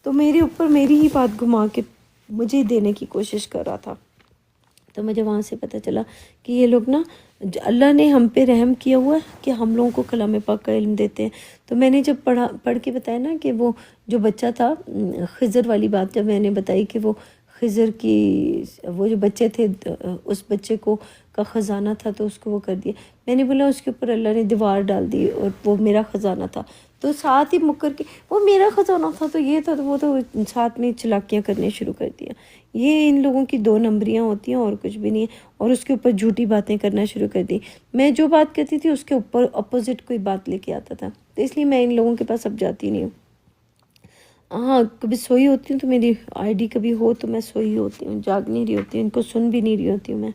تو میرے اوپر میری ہی بات گھما کے مجھے دینے کی کوشش کر رہا تھا۔ تو مجھے وہاں سے پتہ چلا کہ یہ لوگ نا، اللہ نے ہم پہ رحم کیا ہوا ہے کہ ہم لوگوں کو کلام پاک کا علم دیتے ہیں۔ تو میں نے جب پڑھ کے بتایا نا کہ وہ جو بچہ تھا، خضر والی بات جب میں نے بتائی کہ وہ خضر کی، وہ جو بچے تھے، اس بچے کو کا خزانہ تھا تو اس کو وہ کر دیا۔ میں نے بولا اس کے اوپر اللہ نے دیوار ڈال دی اور وہ میرا خزانہ تھا، تو ساتھ ہی مکر کے وہ میرا خزانہ تھا تو یہ تھا، تو وہ تو ساتھ میں چلاکیاں کرنے شروع کر دیا۔ یہ ان لوگوں کی 2 نمبریاں ہوتی ہیں اور کچھ بھی نہیں ہے، اور اس کے اوپر جھوٹی باتیں کرنا شروع کر دی۔ میں جو بات کرتی تھی اس کے اوپر اپوزٹ کوئی بات لے کے آتا تھا، تو اس لیے میں ان لوگوں کے پاس اب جاتی نہیں ہوں۔ ہاں کبھی سوئی ہوتی ہوں تو میری آئی ڈی کبھی ہو تو میں سوئی ہوتی ہوں، جاگ نہیں رہی ہوتی ہوں، ان کو سن بھی نہیں رہی ہوتی ہوں میں۔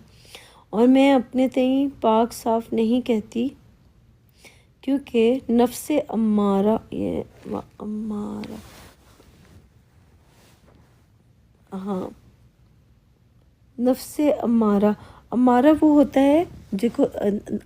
اور میں اپنے تئیں پاک صاف نہیں کہتی، کیونکہ نفس امارہ، یہ امارہ، ہاں نفس امارہ، امارہ وہ ہوتا ہے دیکھو،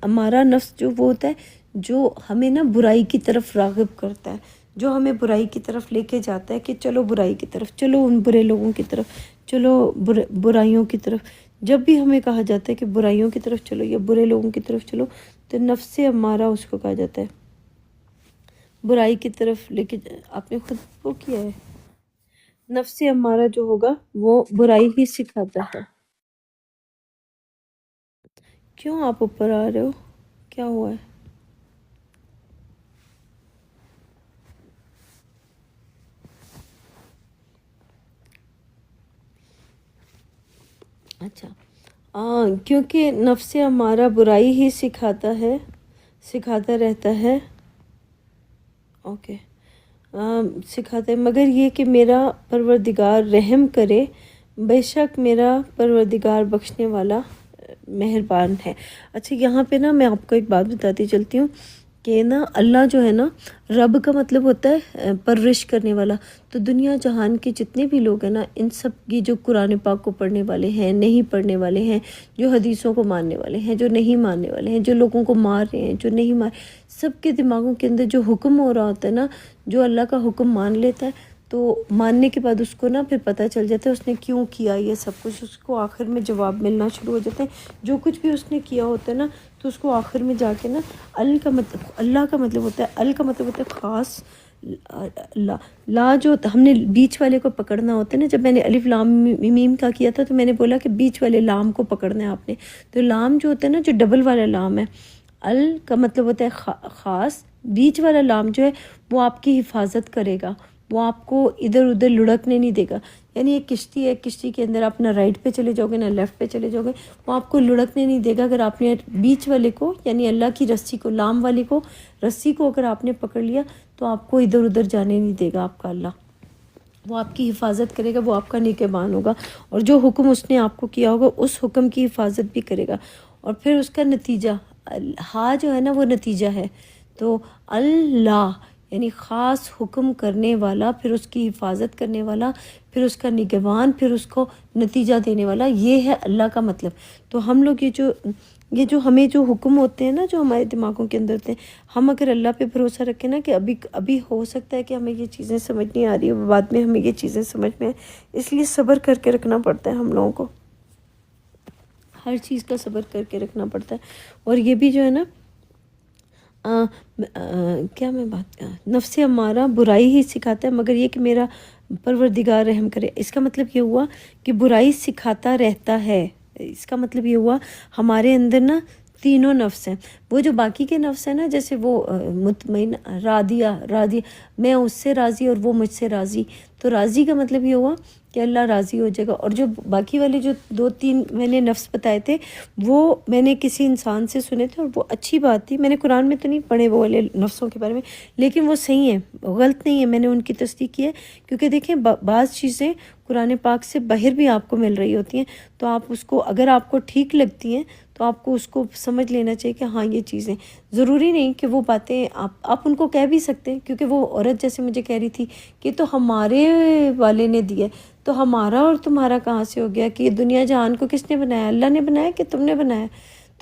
امارہ نفس جو وہ ہوتا ہے جو ہمیں نا برائی کی طرف راغب کرتا ہے، جو ہمیں برائی کی طرف لے کے جاتا ہے کہ چلو برائی کی طرف چلو، ان برے لوگوں کی طرف چلو، برائیوں کی طرف۔ جب بھی ہمیں کہا جاتا ہے کہ برائیوں کی طرف چلو یا برے لوگوں کی طرف چلو، تو نفس امارہ اس کو کہا جاتا ہے، برائی کی طرف لے کے۔ آپ نے خود وہ کیا ہے، نفس امارہ جو ہوگا وہ برائی ہی سکھاتا ہے۔ کیوں آپ اوپر آ رہے ہو، کیا ہوا ہے؟ اچھا، کیونکہ نفس ہمارا برائی ہی سکھاتا رہتا ہے، اوکے، سکھاتا ہے، مگر یہ کہ میرا پروردگار رحم کرے، بے شک میرا پروردگار بخشنے والا مہربان ہے۔ اچھا یہاں پہ نا میں آپ کو ایک بات بتاتی چلتی ہوں کہ نا اللہ جو ہے نا، رب کا مطلب ہوتا ہے پرورش کرنے والا۔ تو دنیا جہان کے جتنے بھی لوگ ہیں نا، ان سب کی جو قرآن پاک کو پڑھنے والے ہیں، نہیں پڑھنے والے ہیں، جو حدیثوں کو ماننے والے ہیں، جو نہیں ماننے والے ہیں، جو لوگوں کو مار رہے ہیں، جو نہیں مار، سب کے دماغوں کے اندر جو حکم ہو رہا ہوتا ہے نا، جو اللہ کا حکم مان لیتا ہے تو ماننے کے بعد اس کو نا پھر پتہ چل جاتا ہے اس نے کیوں کیا یہ سب کچھ، اس کو آخر میں جواب ملنا شروع ہو جاتے ہیں۔ جو کچھ بھی اس نے کیا ہوتا ہے نا، تو اس کو آخر میں جا کے نا اللہ کا مطلب ہوتا ہے، ال کا مطلب ہوتا ہے خاص، لا جو ہم نے بیچ والے کو پکڑنا ہوتا ہے نا، جب میں نے الف لام میم کا کیا تھا تو میں نے بولا کہ بیچ والے لام کو پکڑنا ہے آپ نے، تو لام جو ہوتا ہے نا، جو ڈبل والا لام ہے، ال کا مطلب ہوتا ہے خاص، بیچ والا لام جو ہے وہ آپ کی حفاظت کرے گا، وہ آپ کو ادھر ادھر لڑکنے نہیں دے گا۔ یعنی ایک کشتی ہے، کشتی کے اندر آپ نہ رائٹ پہ چلے جاؤ گے نہ لیفٹ پہ چلے جاؤ گے، وہ آپ کو لڑکنے نہیں دے گا۔ اگر آپ نے بیچ والے کو یعنی اللہ کی رسی کو، لام والی کو، رسی کو اگر آپ نے پکڑ لیا تو آپ کو ادھر ادھر جانے نہیں دے گا آپ کا اللہ، وہ آپ کی حفاظت کرے گا، وہ آپ کا نگہبان ہوگا، اور جو حکم اس نے آپ کو کیا ہوگا اس حکم کی حفاظت بھی کرے گا۔ اور پھر اس کا نتیجہ، ہاں جو ہے نا وہ نتیجہ ہے، تو اللہ یعنی خاص حکم کرنے والا، پھر اس کی حفاظت کرنے والا، پھر اس کا نگہبان، پھر اس کو نتیجہ دینے والا، یہ ہے اللہ کا مطلب۔ تو ہم لوگ یہ جو ہمیں جو حکم ہوتے ہیں نا، جو ہمارے دماغوں کے اندر ہوتے ہیں، ہم اگر اللہ پہ بھروسہ رکھیں نا کہ ابھی ہو سکتا ہے کہ ہمیں یہ چیزیں سمجھ نہیں آ رہی ہے، بعد میں ہمیں یہ چیزیں سمجھ میں آئیں، اس لیے صبر کر کے رکھنا پڑتا ہے ہم لوگوں کو، ہر چیز کا صبر کر کے رکھنا پڑتا ہے۔ اور یہ بھی جو ہے نا، کیا میں بات، نفس ہمارا برائی ہی سکھاتا ہے، مگر یہ کہ میرا پروردگار رحم کرے، اس کا مطلب یہ ہوا کہ برائی سکھاتا رہتا ہے۔ اس کا مطلب یہ ہوا ہمارے اندر نا تینوں نفس ہیں، وہ جو باقی کے نفس ہیں نا، جیسے وہ مطمئن، راضیہ، میں اس سے راضی اور وہ مجھ سے راضی، تو راضی کا مطلب یہ ہوا کہ اللہ راضی ہو جائے گا۔ اور جو باقی والے جو 2-3 میں نے نفس بتائے تھے، وہ میں نے کسی انسان سے سنے تھے اور وہ اچھی بات تھی، میں نے قرآن میں تو نہیں پڑھے وہ والے نفسوں کے بارے میں، لیکن وہ صحیح ہیں، غلط نہیں ہے، میں نے ان کی تصدیق کی ہے، کیونکہ دیکھیں بعض چیزیں قرآن پاک سے باہر بھی آپ کو مل رہی ہوتی ہیں، تو آپ اس کو، اگر آپ کو ٹھیک لگتی ہیں تو آپ کو اس کو سمجھ لینا چاہیے کہ ہاں یہ چیزیں، ضروری نہیں کہ وہ باتیں آپ ان کو کہہ بھی سکتے ہیں، کیونکہ وہ عورت جیسے مجھے کہہ رہی تھی کہ تو ہمارے والے نے دیا، تو ہمارا اور تمہارا کہاں سے ہو گیا، کہ یہ دنیا جہان کو کس نے بنایا، اللہ نے بنایا کہ تم نے بنایا؟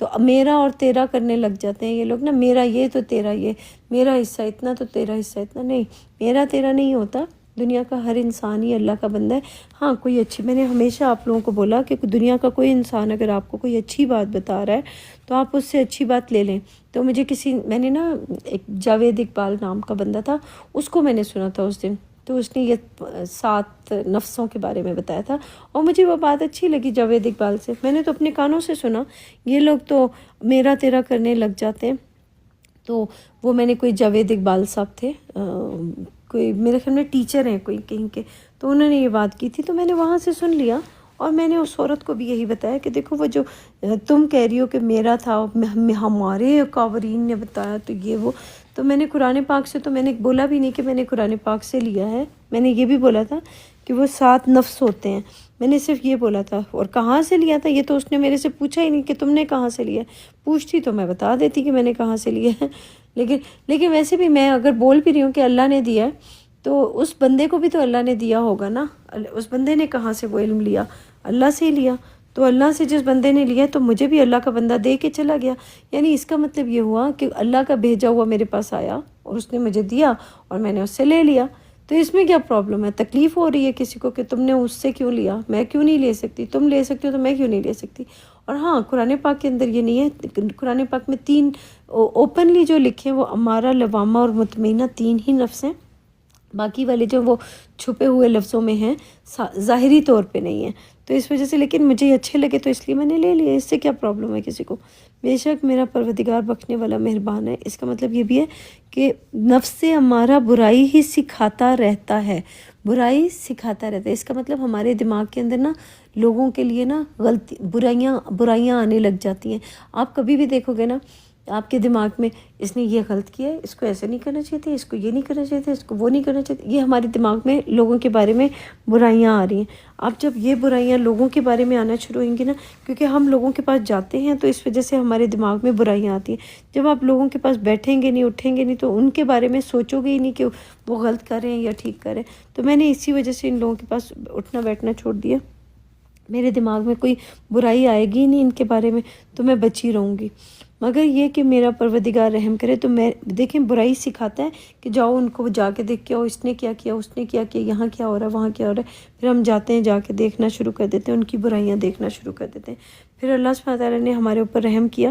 تو میرا اور تیرا کرنے لگ جاتے ہیں یہ لوگ نا، میرا یہ تو تیرا یہ، میرا حصہ اتنا تو تیرا حصہ اتنا، نہیں، میرا تیرا نہیں ہوتا، دنیا کا ہر انسان ہی اللہ کا بندہ ہے. ہاں کوئی اچھی، میں نے ہمیشہ آپ لوگوں کو بولا کہ دنیا کا کوئی انسان اگر آپ کو کوئی اچھی بات بتا رہا ہے تو آپ اس سے اچھی بات لے لیں. تو مجھے میں نے نا ایک جاوید اقبال نام کا بندہ تھا، اس کو میں نے سنا تھا اس دن، تو اس نے یہ 7 نفسوں کے بارے میں بتایا تھا اور مجھے وہ بات اچھی لگی جاوید اقبال سے. میں نے تو اپنے کانوں سے سنا. یہ لوگ تو میرا تیرا کرنے لگ جاتے ہیں. تو وہ میں نے کوئی جاوید اقبال صاحب تھے، کوئی میرے خیال میں ٹیچر ہیں کوئی کہیں کے، تو انہوں نے یہ بات کی تھی تو میں نے وہاں سے سن لیا. اور میں نے اس عورت کو بھی یہی بتایا کہ دیکھو وہ جو تم کہہ رہی ہو کہ میرا تھا، ہمارے قاورین نے بتایا تو یہ وہ، تو میں نے قرآن پاک سے، تو میں نے بولا بھی نہیں کہ میں نے قرآن پاک سے لیا ہے. میں نے یہ بھی بولا تھا کہ وہ 7 نفس ہوتے ہیں، میں نے صرف یہ بولا تھا. اور کہاں سے لیا تھا یہ تو اس نے میرے سے پوچھا ہی نہیں کہ تم نے کہاں سے لیا ہے. پوچھتی تو میں بتا دیتی کہ میں نے کہاں سے لیا ہے. لیکن ویسے بھی میں اگر بول بھی رہی ہوں کہ اللہ نے دیا ہے تو اس بندے کو بھی تو اللہ نے دیا ہوگا نا. اس بندے نے کہاں سے وہ علم لیا؟ اللہ سے ہی لیا. تو اللہ سے جس بندے نے لیا تو مجھے بھی اللہ کا بندہ دے کے چلا گیا. یعنی اس کا مطلب یہ ہوا کہ اللہ کا بھیجا ہوا میرے پاس آیا اور اس نے مجھے دیا اور میں نے اس سے لے لیا. تو اس میں کیا پرابلم ہے؟ تکلیف ہو رہی ہے کسی کو کہ تم نے اس سے کیوں لیا، میں کیوں نہیں لے سکتی؟ تم لے سکتی ہو تو میں کیوں نہیں لے سکتی؟ اور ہاں قرآن پاک کے اندر یہ نہیں ہے. قرآن پاک میں 3 اوپنلی جو لکھے وہ امارہ، لوامہ اور مطمئنہ 3 ہی نفس ہیں. باقی والے جو وہ چھپے ہوئے لفظوں میں ہیں، ظاہری طور پہ نہیں ہیں. تو اس وجہ سے لیکن مجھے یہ اچھے لگے تو اس لیے میں نے لے لیے. اس سے کیا پرابلم ہے کسی کو؟ بے شک میرا پروردگار بخشنے والا مہربان ہے. اس کا مطلب یہ بھی ہے کہ نفس ہمارا برائی ہی سکھاتا رہتا ہے، برائی سکھاتا رہتا ہے. اس کا مطلب ہمارے دماغ کے اندر نا لوگوں کے لیے نا برائیاں آنے لگ جاتی ہیں. آپ کبھی بھی دیکھو گے نا آپ کے دماغ میں اس نے یہ غلط کیا ہے، اس کو ایسے نہیں کرنا چاہیے تھا، اس کو یہ نہیں کرنا چاہیے تھا، اس کو وہ نہیں کرنا چاہیے. یہ ہمارے دماغ میں لوگوں کے بارے میں برائیاں آ رہی ہیں. اب جب یہ برائیاں لوگوں کے بارے میں آنا شروع ہوئیں گی نا، کیونکہ ہم لوگوں کے پاس جاتے ہیں تو اس وجہ سے ہمارے دماغ میں برائیاں آتی ہیں. جب آپ لوگوں کے پاس بیٹھیں گے نہیں، اٹھیں گے نہیں، تو ان کے بارے میں سوچو گے ہی نہیں کہ وہ غلط کر رہے ہیں یا ٹھیک کر رہے ہیں. تو میں نے اسی وجہ سے ان لوگوں کے پاس اٹھنا بیٹھنا چھوڑ دیا. میرے دماغ میں کوئی برائی آئے گی نہیں ان کے بارے میں تو میں بچی رہوں گی. مگر یہ کہ میرا پروردگار رحم کرے. تو میں دیکھیں برائی سکھاتا ہے کہ جاؤ ان کو جا کے دیکھ کے آؤ، اس نے کیا کیا، اس نے کیا کیا، یہاں کیا ہو رہا ہے، وہاں کیا ہو رہا ہے. پھر ہم جاتے ہیں، جا کے دیکھنا شروع کر دیتے ہیں، ان کی برائیاں دیکھنا شروع کر دیتے ہیں. پھر اللہ سبحانہ تعالیٰ نے ہمارے اوپر رحم کیا.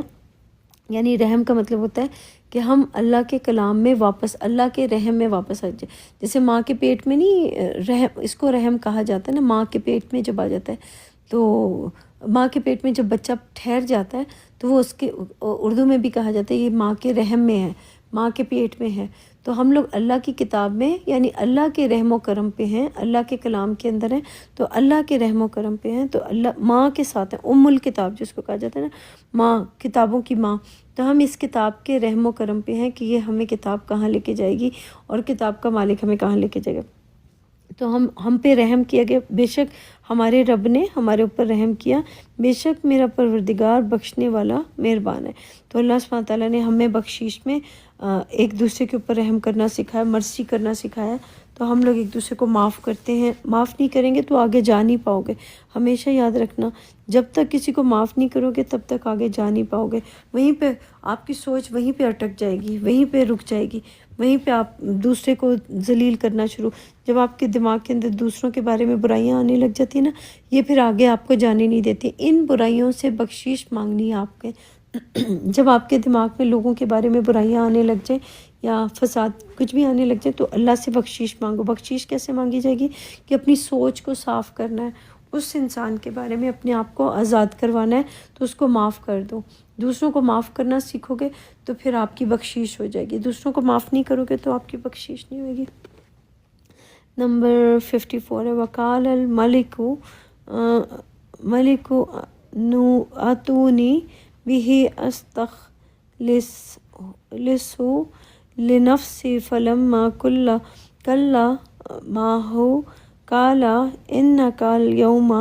یعنی رحم کا مطلب ہوتا ہے کہ ہم اللہ کے کلام میں واپس، اللہ کے رحم میں واپس آ جائے. جیسے ماں کے پیٹ میں نہیں رحم، اس کو رحم کہا جاتا ہے نا. ماں کے پیٹ میں جب آ جاتا ہے تو ماں کے پیٹ میں جب بچہ ٹھہر جاتا ہے تو وہ اس کے اردو میں بھی کہا جاتا ہے یہ ماں کے رحم میں ہے، ماں کے پیٹ میں ہے. تو ہم لوگ اللہ کی کتاب میں یعنی اللہ کے رحم و کرم پہ ہیں، اللہ کے کلام کے اندر ہیں تو اللہ کے رحم و کرم پہ ہیں. تو اللہ ماں کے ساتھ ہے، ام الکتاب جس کو کہا جاتا ہے نا، ماں، کتابوں کی ماں. تو ہم اس کتاب کے رحم و کرم پہ ہیں کہ یہ ہمیں کتاب کہاں لے کے جائے گی اور کتاب کا مالک ہمیں کہاں لے کے جائے گا. تو ہم پہ رحم کیا گیا. بے شک ہمارے رب نے ہمارے اوپر رحم کیا. بے شک میرا پروردگار بخشنے والا مہربان ہے. تو اللہ سبحانہ تعالیٰ نے ہمیں بخشش میں ایک دوسرے کے اوپر رحم کرنا سکھایا، مرسی کرنا سکھایا. تو ہم لوگ ایک دوسرے کو معاف کرتے ہیں. معاف نہیں کریں گے تو آگے جا نہیں پاؤ گے. ہمیشہ یاد رکھنا، جب تک کسی کو معاف نہیں کرو گے تب تک آگے جا نہیں پاؤ گے. وہیں پہ آپ کی سوچ وہیں پہ اٹک جائے گی، وہیں پہ رک جائے گی، وہیں پہ آپ دوسرے کو ذلیل کرنا شروع. جب آپ کے دماغ کے اندر دوسروں کے بارے میں برائیاں آنے لگ جاتی ہیں نا، یہ پھر آگے آپ کو جانے نہیں دیتی. ان برائیوں سے بخشش مانگنی ہے آپ کے. جب آپ کے دماغ میں لوگوں کے بارے میں برائیاں آنے لگ جائیں یا فساد کچھ بھی آنے لگ جائے تو اللہ سے بخشش مانگو. بخشش کیسے مانگی جائے گی؟ کہ اپنی سوچ کو صاف کرنا ہے، اس انسان کے بارے میں اپنے آپ کو آزاد کروانا ہے تو اس کو معاف کر دو. دوسروں کو معاف کرنا سیکھو گے تو پھر آپ کی بخشش ہو جائے گی. دوسروں کو معاف نہیں کرو گے تو آپ کی بخشش نہیں ہوگی. نمبر 54 ہے وقال الملک ملک نو اتونی بھی استخلصہ لنفسی فلما کلا ماہو کالا انک اليوم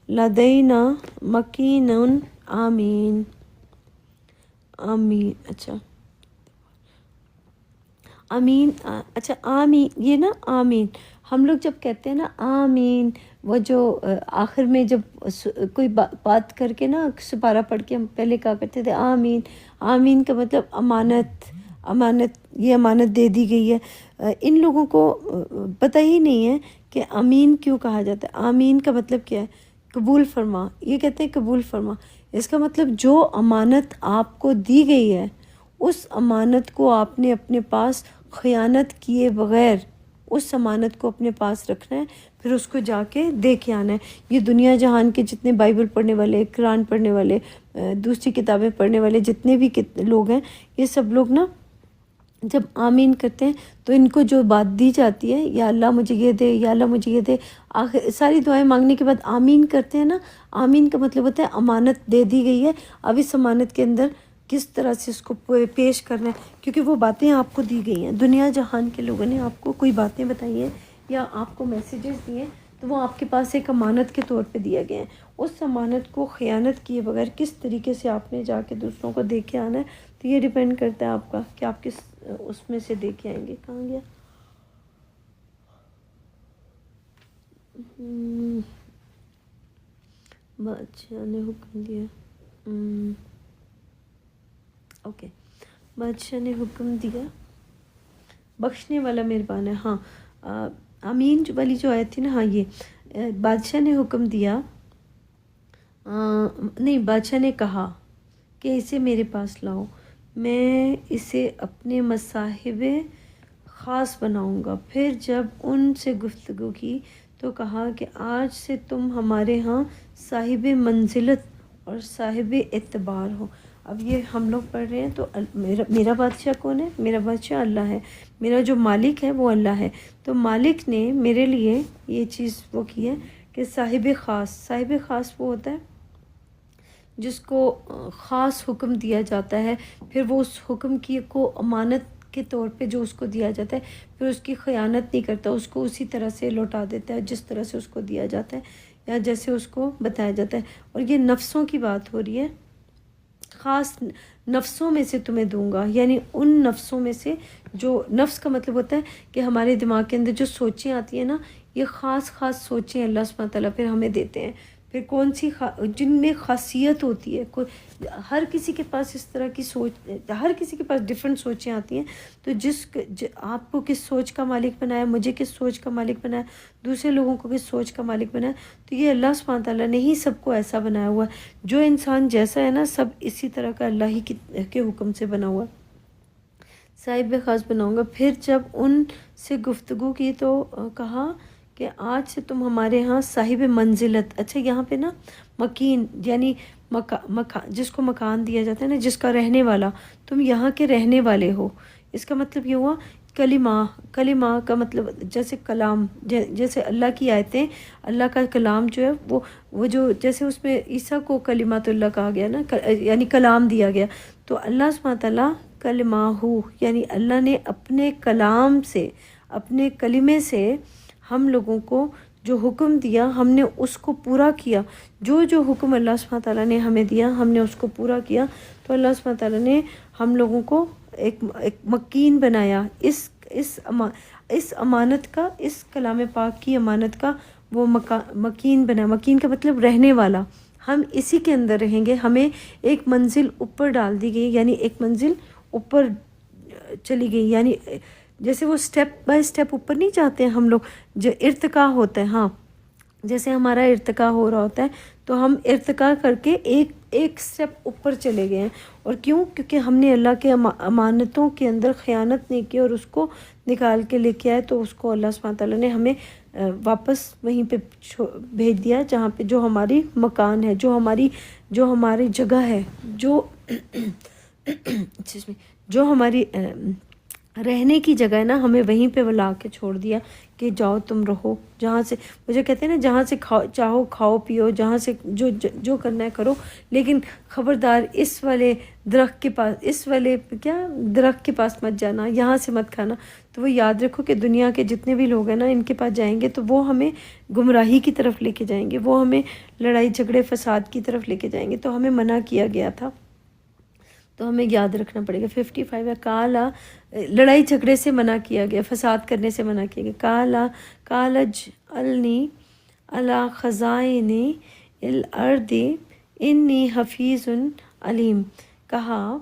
لدینا مکین آمین. آمین. اچھا آمین. اچھا آمین، یہ نا آمین ہم لوگ جب کہتے ہیں نا آمین، وہ جو آخر میں جب کوئی بات کر کے نا سپارہ پڑھ کے ہم پہلے کہا کرتے تھے آمین. آمین کا مطلب امانت، یہ امانت دے دی گئی ہے. ان لوگوں کو پتہ ہی نہیں ہے کہ آمین کیوں کہا جاتا ہے. آمین کا مطلب کیا ہے؟ قبول فرما. یہ کہتے ہیں قبول فرما. اس کا مطلب جو امانت آپ کو دی گئی ہے اس امانت کو آپ نے اپنے پاس خیانت کیے بغیر اس امانت کو اپنے پاس رکھنا ہے، پھر اس کو جا کے دے کے آنا ہے. یہ دنیا جہان کے جتنے بائبل پڑھنے والے، قرآن پڑھنے والے، دوسری کتابیں پڑھنے والے جتنے بھی لوگ ہیں، یہ سب لوگ نا جب آمین کرتے ہیں تو ان کو جو بات دی جاتی ہے، یا اللہ مجھے یہ دے، یا اللہ مجھے یہ دے، آخر ساری دعائیں مانگنے کے بعد آمین کرتے ہیں نا. آمین کا مطلب ہوتا ہے امانت دے دی گئی ہے، اب اس امانت کے اندر کس طرح سے اس کو پیش کرنا ہے، کیونکہ وہ باتیں آپ کو دی گئی ہیں. دنیا جہان کے لوگوں نے آپ کو کوئی باتیں بتائی ہیں یا آپ کو میسیجز دیے، تو وہ آپ کے پاس ایک امانت کے طور پہ دیا گیا ہے. اس امانت کو خیانت کیے بغیر کس طریقے سے آپ نے جا کے دوسروں کو دے کے آنا ہے، تو یہ ڈیپینڈ کرتا ہے آپ کا کہ آپ کس اس میں سے دے کے آئیں گے. کہاں گیا؟ بادشاہ نے حکم دیا. اوکے، بادشاہ نے حکم دیا، بخشنے والا مہربان ہے. ہاں، آمین والی جو آیت تھی نا، ہاں یہ بادشاہ نے حکم دیا، نہیں، بادشاہ نے کہا کہ اسے میرے پاس لاؤ، میں اسے اپنے مصاحب خاص بناؤں گا. پھر جب ان سے گفتگو کی تو کہا کہ آج سے تم ہمارے ہاں صاحب منزلت اور صاحب اعتبار ہو. اب یہ ہم لوگ پڑھ رہے ہیں تو میرا بادشاہ کون ہے؟ میرا بادشاہ اللہ ہے. میرا جو مالک ہے وہ اللہ ہے. تو مالک نے میرے لیے یہ چیز وہ کی ہے کہ صاحب خاص. صاحب خاص وہ ہوتا ہے جس کو خاص حکم دیا جاتا ہے، پھر وہ اس حکم کی کو امانت کے طور پہ جو اس کو دیا جاتا ہے، پھر اس کی خیانت نہیں کرتا، اس کو اسی طرح سے لوٹا دیتا ہے جس طرح سے اس کو دیا جاتا ہے یا جیسے اس کو بتایا جاتا ہے. اور یہ نفسوں کی بات ہو رہی ہے. خاص نفسوں میں سے تمہیں دوں گا، یعنی ان نفسوں میں سے جو نفس کا مطلب ہوتا ہے کہ ہمارے دماغ کے اندر جو سوچیں آتی ہیں نا، یہ خاص سوچیں اللہ سبحانہ تعالیٰ پھر ہمیں دیتے ہیں. پھر کون سی جن میں خاصیت ہوتی ہے، ہر کسی کے پاس اس طرح کی سوچ، ہر کسی کے پاس ڈیفرنٹ سوچیں آتی ہیں. تو آپ کو کس سوچ کا مالک بنایا، مجھے کس سوچ کا مالک بنایا، دوسرے لوگوں کو کس سوچ کا مالک بنایا، تو یہ اللہ سبحانہ تعالیٰ نے ہی سب کو ایسا بنایا ہوا ہے. جو انسان جیسا ہے نا، سب اسی طرح کا اللہ ہی کے حکم سے بنا ہوا. صاحب خاص بناؤں گا. پھر جب ان سے گفتگو کی تو کہا کہ آج سے تم ہمارے ہاں صاحب منزلت. اچھا، یہاں پہ نا مکین یعنی جس کو مکان دیا جاتا ہے نا، جس کا رہنے والا، تم یہاں کے رہنے والے ہو. اس کا مطلب یہ ہوا کلمہ کا مطلب جیسے کلام، جیسے اللہ کی آیتیں، اللہ کا کلام جو ہے وہ جو جیسے اس میں عیسیٰ کو کلمات اللہ کہا گیا نا، یعنی کلام دیا گیا. تو اللہ سبحانہ تعالیٰ کلمہ ہو، یعنی اللہ نے اپنے کلام سے، اپنے کلمے سے ہم لوگوں کو جو حکم دیا، ہم نے اس کو پورا کیا. جو حکم اللہ سبحانہ تعالیٰ نے ہمیں دیا، ہم نے اس کو پورا کیا. تو اللہ سبحانہ تعالیٰ نے ہم لوگوں کو ایک مکین بنایا. اس امانت کا، اس کلام پاک کی امانت کا وہ مکین بنا. مکین کا مطلب رہنے والا. ہم اسی کے اندر رہیں گے. ہمیں ایک منزل اوپر ڈال دی گئی، یعنی ایک منزل اوپر چلی گئی، یعنی جیسے وہ سٹیپ بائی سٹیپ اوپر نہیں جاتے ہیں ہم لوگ، جو ارتقا ہوتا ہے. ہاں، جیسے ہمارا ارتقا ہو رہا ہوتا ہے تو ہم ارتقا کر کے ایک سٹیپ اوپر چلے گئے ہیں. اور کیوں؟ کیونکہ ہم نے اللہ کے امانتوں کے اندر خیانت نہیں کی اور اس کو نکال کے لے کے آئے. تو اس کو اللہ سبحانہ تعالیٰ نے ہمیں واپس وہیں پہ بھیج دیا جہاں پہ جو ہماری مکان ہے، جو ہماری جگہ ہے، جو ہماری رہنے کی جگہ ہے نا، ہمیں وہیں پہ لا کے چھوڑ دیا کہ جاؤ تم رہو. جہاں سے مجھے کہتے ہیں نا، جہاں سے چاہو کھاؤ پیو، جہاں سے جو کرنا ہے کرو، لیکن خبردار اس والے درخت کے پاس مت جانا، یہاں سے مت کھانا. تو وہ یاد رکھو کہ دنیا کے جتنے بھی لوگ ہیں نا، ان کے پاس جائیں گے تو وہ ہمیں گمراہی کی طرف لے کے جائیں گے، وہ ہمیں لڑائی جھگڑے فساد کی طرف لے کے جائیں گے. تو ہمیں منع کیا گیا تھا، تو ہمیں یاد رکھنا پڑے گا. 55 ہے، کالا لڑائی جھگڑے سے منع کیا گیا، فساد کرنے سے منع کیا گیا. کالج النی اللہ خزائن الارض انی حفیظ علیم. کہا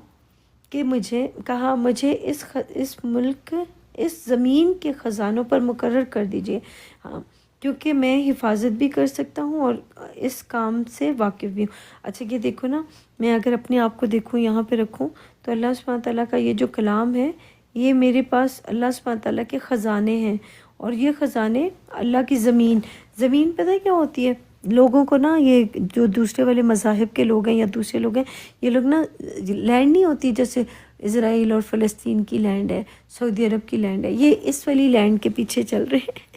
کہ مجھے کہا مجھے اس ملک اس زمین کے خزانوں پر مقرر کر دیجئے، ہاں، کیونکہ میں حفاظت بھی کر سکتا ہوں اور اس کام سے واقف بھی ہوں۔ اچھا یہ دیکھو نا، میں اگر اپنے آپ کو دیکھوں یہاں پہ رکھوں تو اللہ سبحانہ تعالیٰ کا یہ جو کلام ہے، یہ میرے پاس اللہ سبحانہ تعالیٰ کے خزانے ہیں، اور یہ خزانے اللہ کی زمین پتہ ہے کیا ہوتی ہے؟ لوگوں کو نا، یہ جو دوسرے والے مذاہب کے لوگ ہیں یا دوسرے لوگ ہیں، یہ لوگ نا لینڈ نہیں ہوتی جیسے اسرائیل اور فلسطین کی لینڈ ہے، سعودی عرب کی لینڈ ہے، یہ اس والی لینڈ کے پیچھے چل رہے ہیں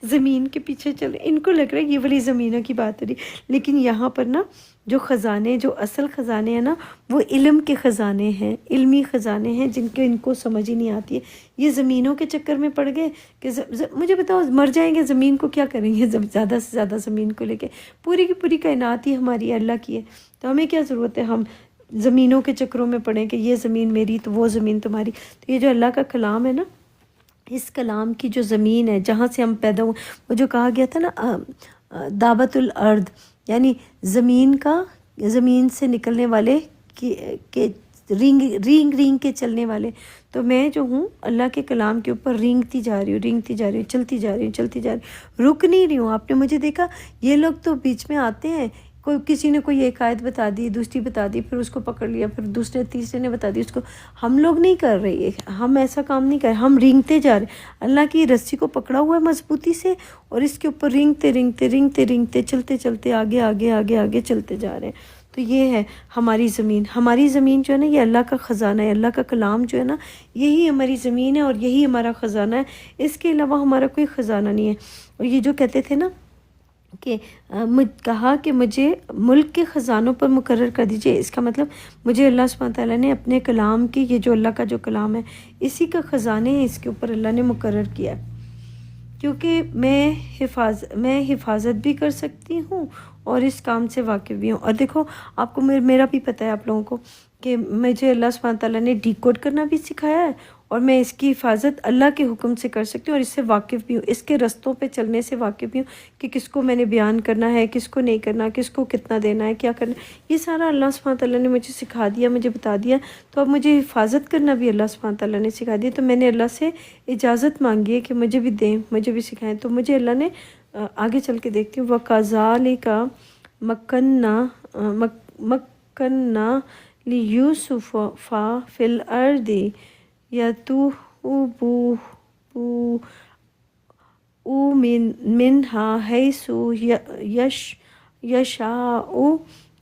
زمین کے پیچھے چل رہے ہیں، ان کو لگ رہا ہے یہ والی زمینوں کی بات ہو رہی، لیکن یہاں پر نا جو خزانے، جو اصل خزانے ہیں نا، وہ علم کے خزانے ہیں، علمی خزانے ہیں، جن کے ان کو سمجھ ہی نہیں آتی ہے۔ یہ زمینوں کے چکر میں پڑ گئے کہ مجھے بتاؤ، مر جائیں گے زمین کو کیا کریں گے؟ زیادہ سے زیادہ زمین کو لے کے پوری کی پوری کائنات ہی ہماری اللہ کی ہے، تو ہمیں کیا ضرورت ہے ہم زمینوں کے چکروں میں پڑیں کہ یہ زمین میری تو وہ زمین تمہاری۔ تو یہ جو اللہ کا کلام ہے نا، اس کلام کی جو زمین ہے جہاں سے ہم پیدا ہوئے، وہ جو کہا گیا تھا نا دعوت الارض، یعنی زمین سے نکلنے والے کہ رینگ کے چلنے والے، تو میں جو ہوں اللہ کے کلام کے اوپر رینگتی جا رہی ہوں، چلتی جا رہی ہوں، رک نہیں رہی ہوں۔ آپ نے مجھے دیکھا، یہ لوگ تو بیچ میں آتے ہیں، کسی نے کوئی ایک آیت بتا دی، دوسری بتا دی، پھر اس کو پکڑ لیا، پھر دوسرے تیسرے نے بتا دی اس کو۔ ہم لوگ نہیں کر رہے، ہم ایسا کام نہیں کر رہے، ہم رینگتے جا رہے ہیں، اللہ کی رسی کو پکڑا ہوا ہے مضبوطی سے، اور اس کے اوپر رینگتے چلتے آگے چلتے جا رہے ہیں۔ تو یہ ہے ہماری زمین جو ہے نا، یہ اللہ کا خزانہ ہے، اللہ کا کلام جو ہے نا، یہی ہماری زمین ہے اور یہی ہمارا خزانہ ہے، اس کے علاوہ ہمارا کوئی خزانہ نہیں ہے۔ اور یہ جو کہتے تھے نا کہ کہا کہ مجھے ملک کے خزانوں پر مقرر کر دیجئے، اس کا مطلب مجھے اللہ سبحانہ تعالیٰ نے اپنے کلام کی، یہ جو اللہ کا جو کلام ہے، اسی کا خزانے ہیں، اس کے اوپر اللہ نے مقرر کیا ہے، کیونکہ میں حفاظت بھی کر سکتی ہوں اور اس کام سے واقف بھی ہوں۔ اور دیکھو، آپ کو میرا بھی پتہ ہے آپ لوگوں کو کہ مجھے اللہ سبحانہ تعالیٰ نے ڈیکوڈ کرنا بھی سکھایا ہے، اور میں اس کی حفاظت اللہ کے حکم سے کر سکتی ہوں، اور اس سے واقف بھی ہوں، اس کے رستوں پہ چلنے سے واقف بھی ہوں کہ کس کو میں نے بیان کرنا ہے، کس کو نہیں کرنا، کس کو کتنا دینا ہے، کیا کرنا ہے، یہ سارا اللہ سبحانہ تعالیٰ نے مجھے سکھا دیا، مجھے بتا دیا۔ تو اب مجھے حفاظت کرنا بھی اللہ سبحانہ تعالیٰ نے سکھا دیا، تو میں نے اللہ سے اجازت مانگی ہے کہ مجھے بھی دیں، مجھے بھی سکھائیں۔ تو مجھے اللہ نے آگے چل کے دیکھتی ہوں، وَكَذَلِكَ مَكَّنَّا لِيُوسُفَ فِي الْأَرْضِ يَتَبَوَّأُ مِنْهَا حَيْثُ يَشَاءُ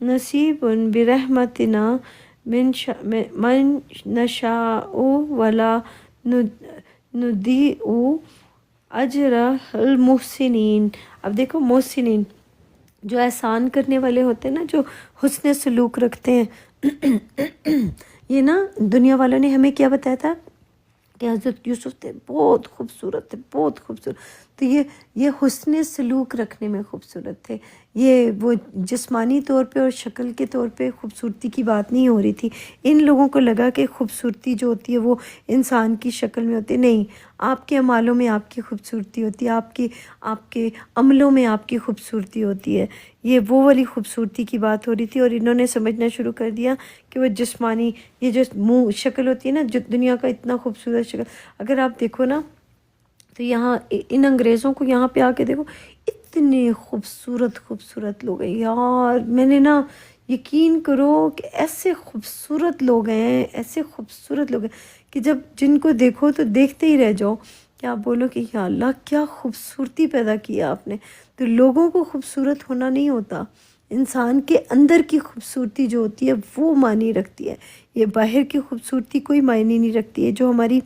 نَصِيبًا بِرَحْمَتِنَا مَنْ نَشَاءُ وَلَا نُضِيعُ أَجْرَ الْمُحْسِنِينَ۔ اب دیکھو، محسنین جو احسان کرنے والے ہوتے ہیں نا، جو حسن سلوک رکھتے ہیں، یہ نا دنیا والوں نے ہمیں کیا بتایا تھا کہ حضرت یوسف تھے، بہت خوبصورت تھے، بہت خوبصورت۔ تو یہ حسن سلوک رکھنے میں خوبصورت تھے، یہ وہ جسمانی طور پہ اور شکل کے طور پہ خوبصورتی کی بات نہیں ہو رہی تھی۔ ان لوگوں کو لگا کہ خوبصورتی جو ہوتی ہے وہ انسان کی شکل میں ہوتی ہے، نہیں، آپ کے اعمالوں میں آپ کی خوبصورتی ہوتی ہے، آپ کے عملوں میں آپ کی خوبصورتی ہوتی ہے، یہ وہ والی خوبصورتی کی بات ہو رہی تھی۔ اور انہوں نے سمجھنا شروع کر دیا کہ وہ جسمانی، یہ جو منہ شکل ہوتی ہے نا، جو دنیا کا اتنا خوبصورت شکل، اگر آپ دیکھو نا تو یہاں ان انگریزوں کو یہاں پہ آ کے دیکھو، اتنے خوبصورت لوگ ہیں یار، میں نے نا یقین کرو کہ ایسے خوبصورت لوگ ہیں کہ جن کو دیکھو تو دیکھتے ہی رہ جاؤ، کہ آپ بولو کہ یا اللہ کیا خوبصورتی پیدا کیا آپ نے۔ تو لوگوں کو خوبصورت ہونا نہیں ہوتا، انسان کے اندر کی خوبصورتی جو ہوتی ہے وہ معنی رکھتی ہے، یہ باہر کی خوبصورتی کوئی معنی نہیں رکھتی ہے۔ جو ہماری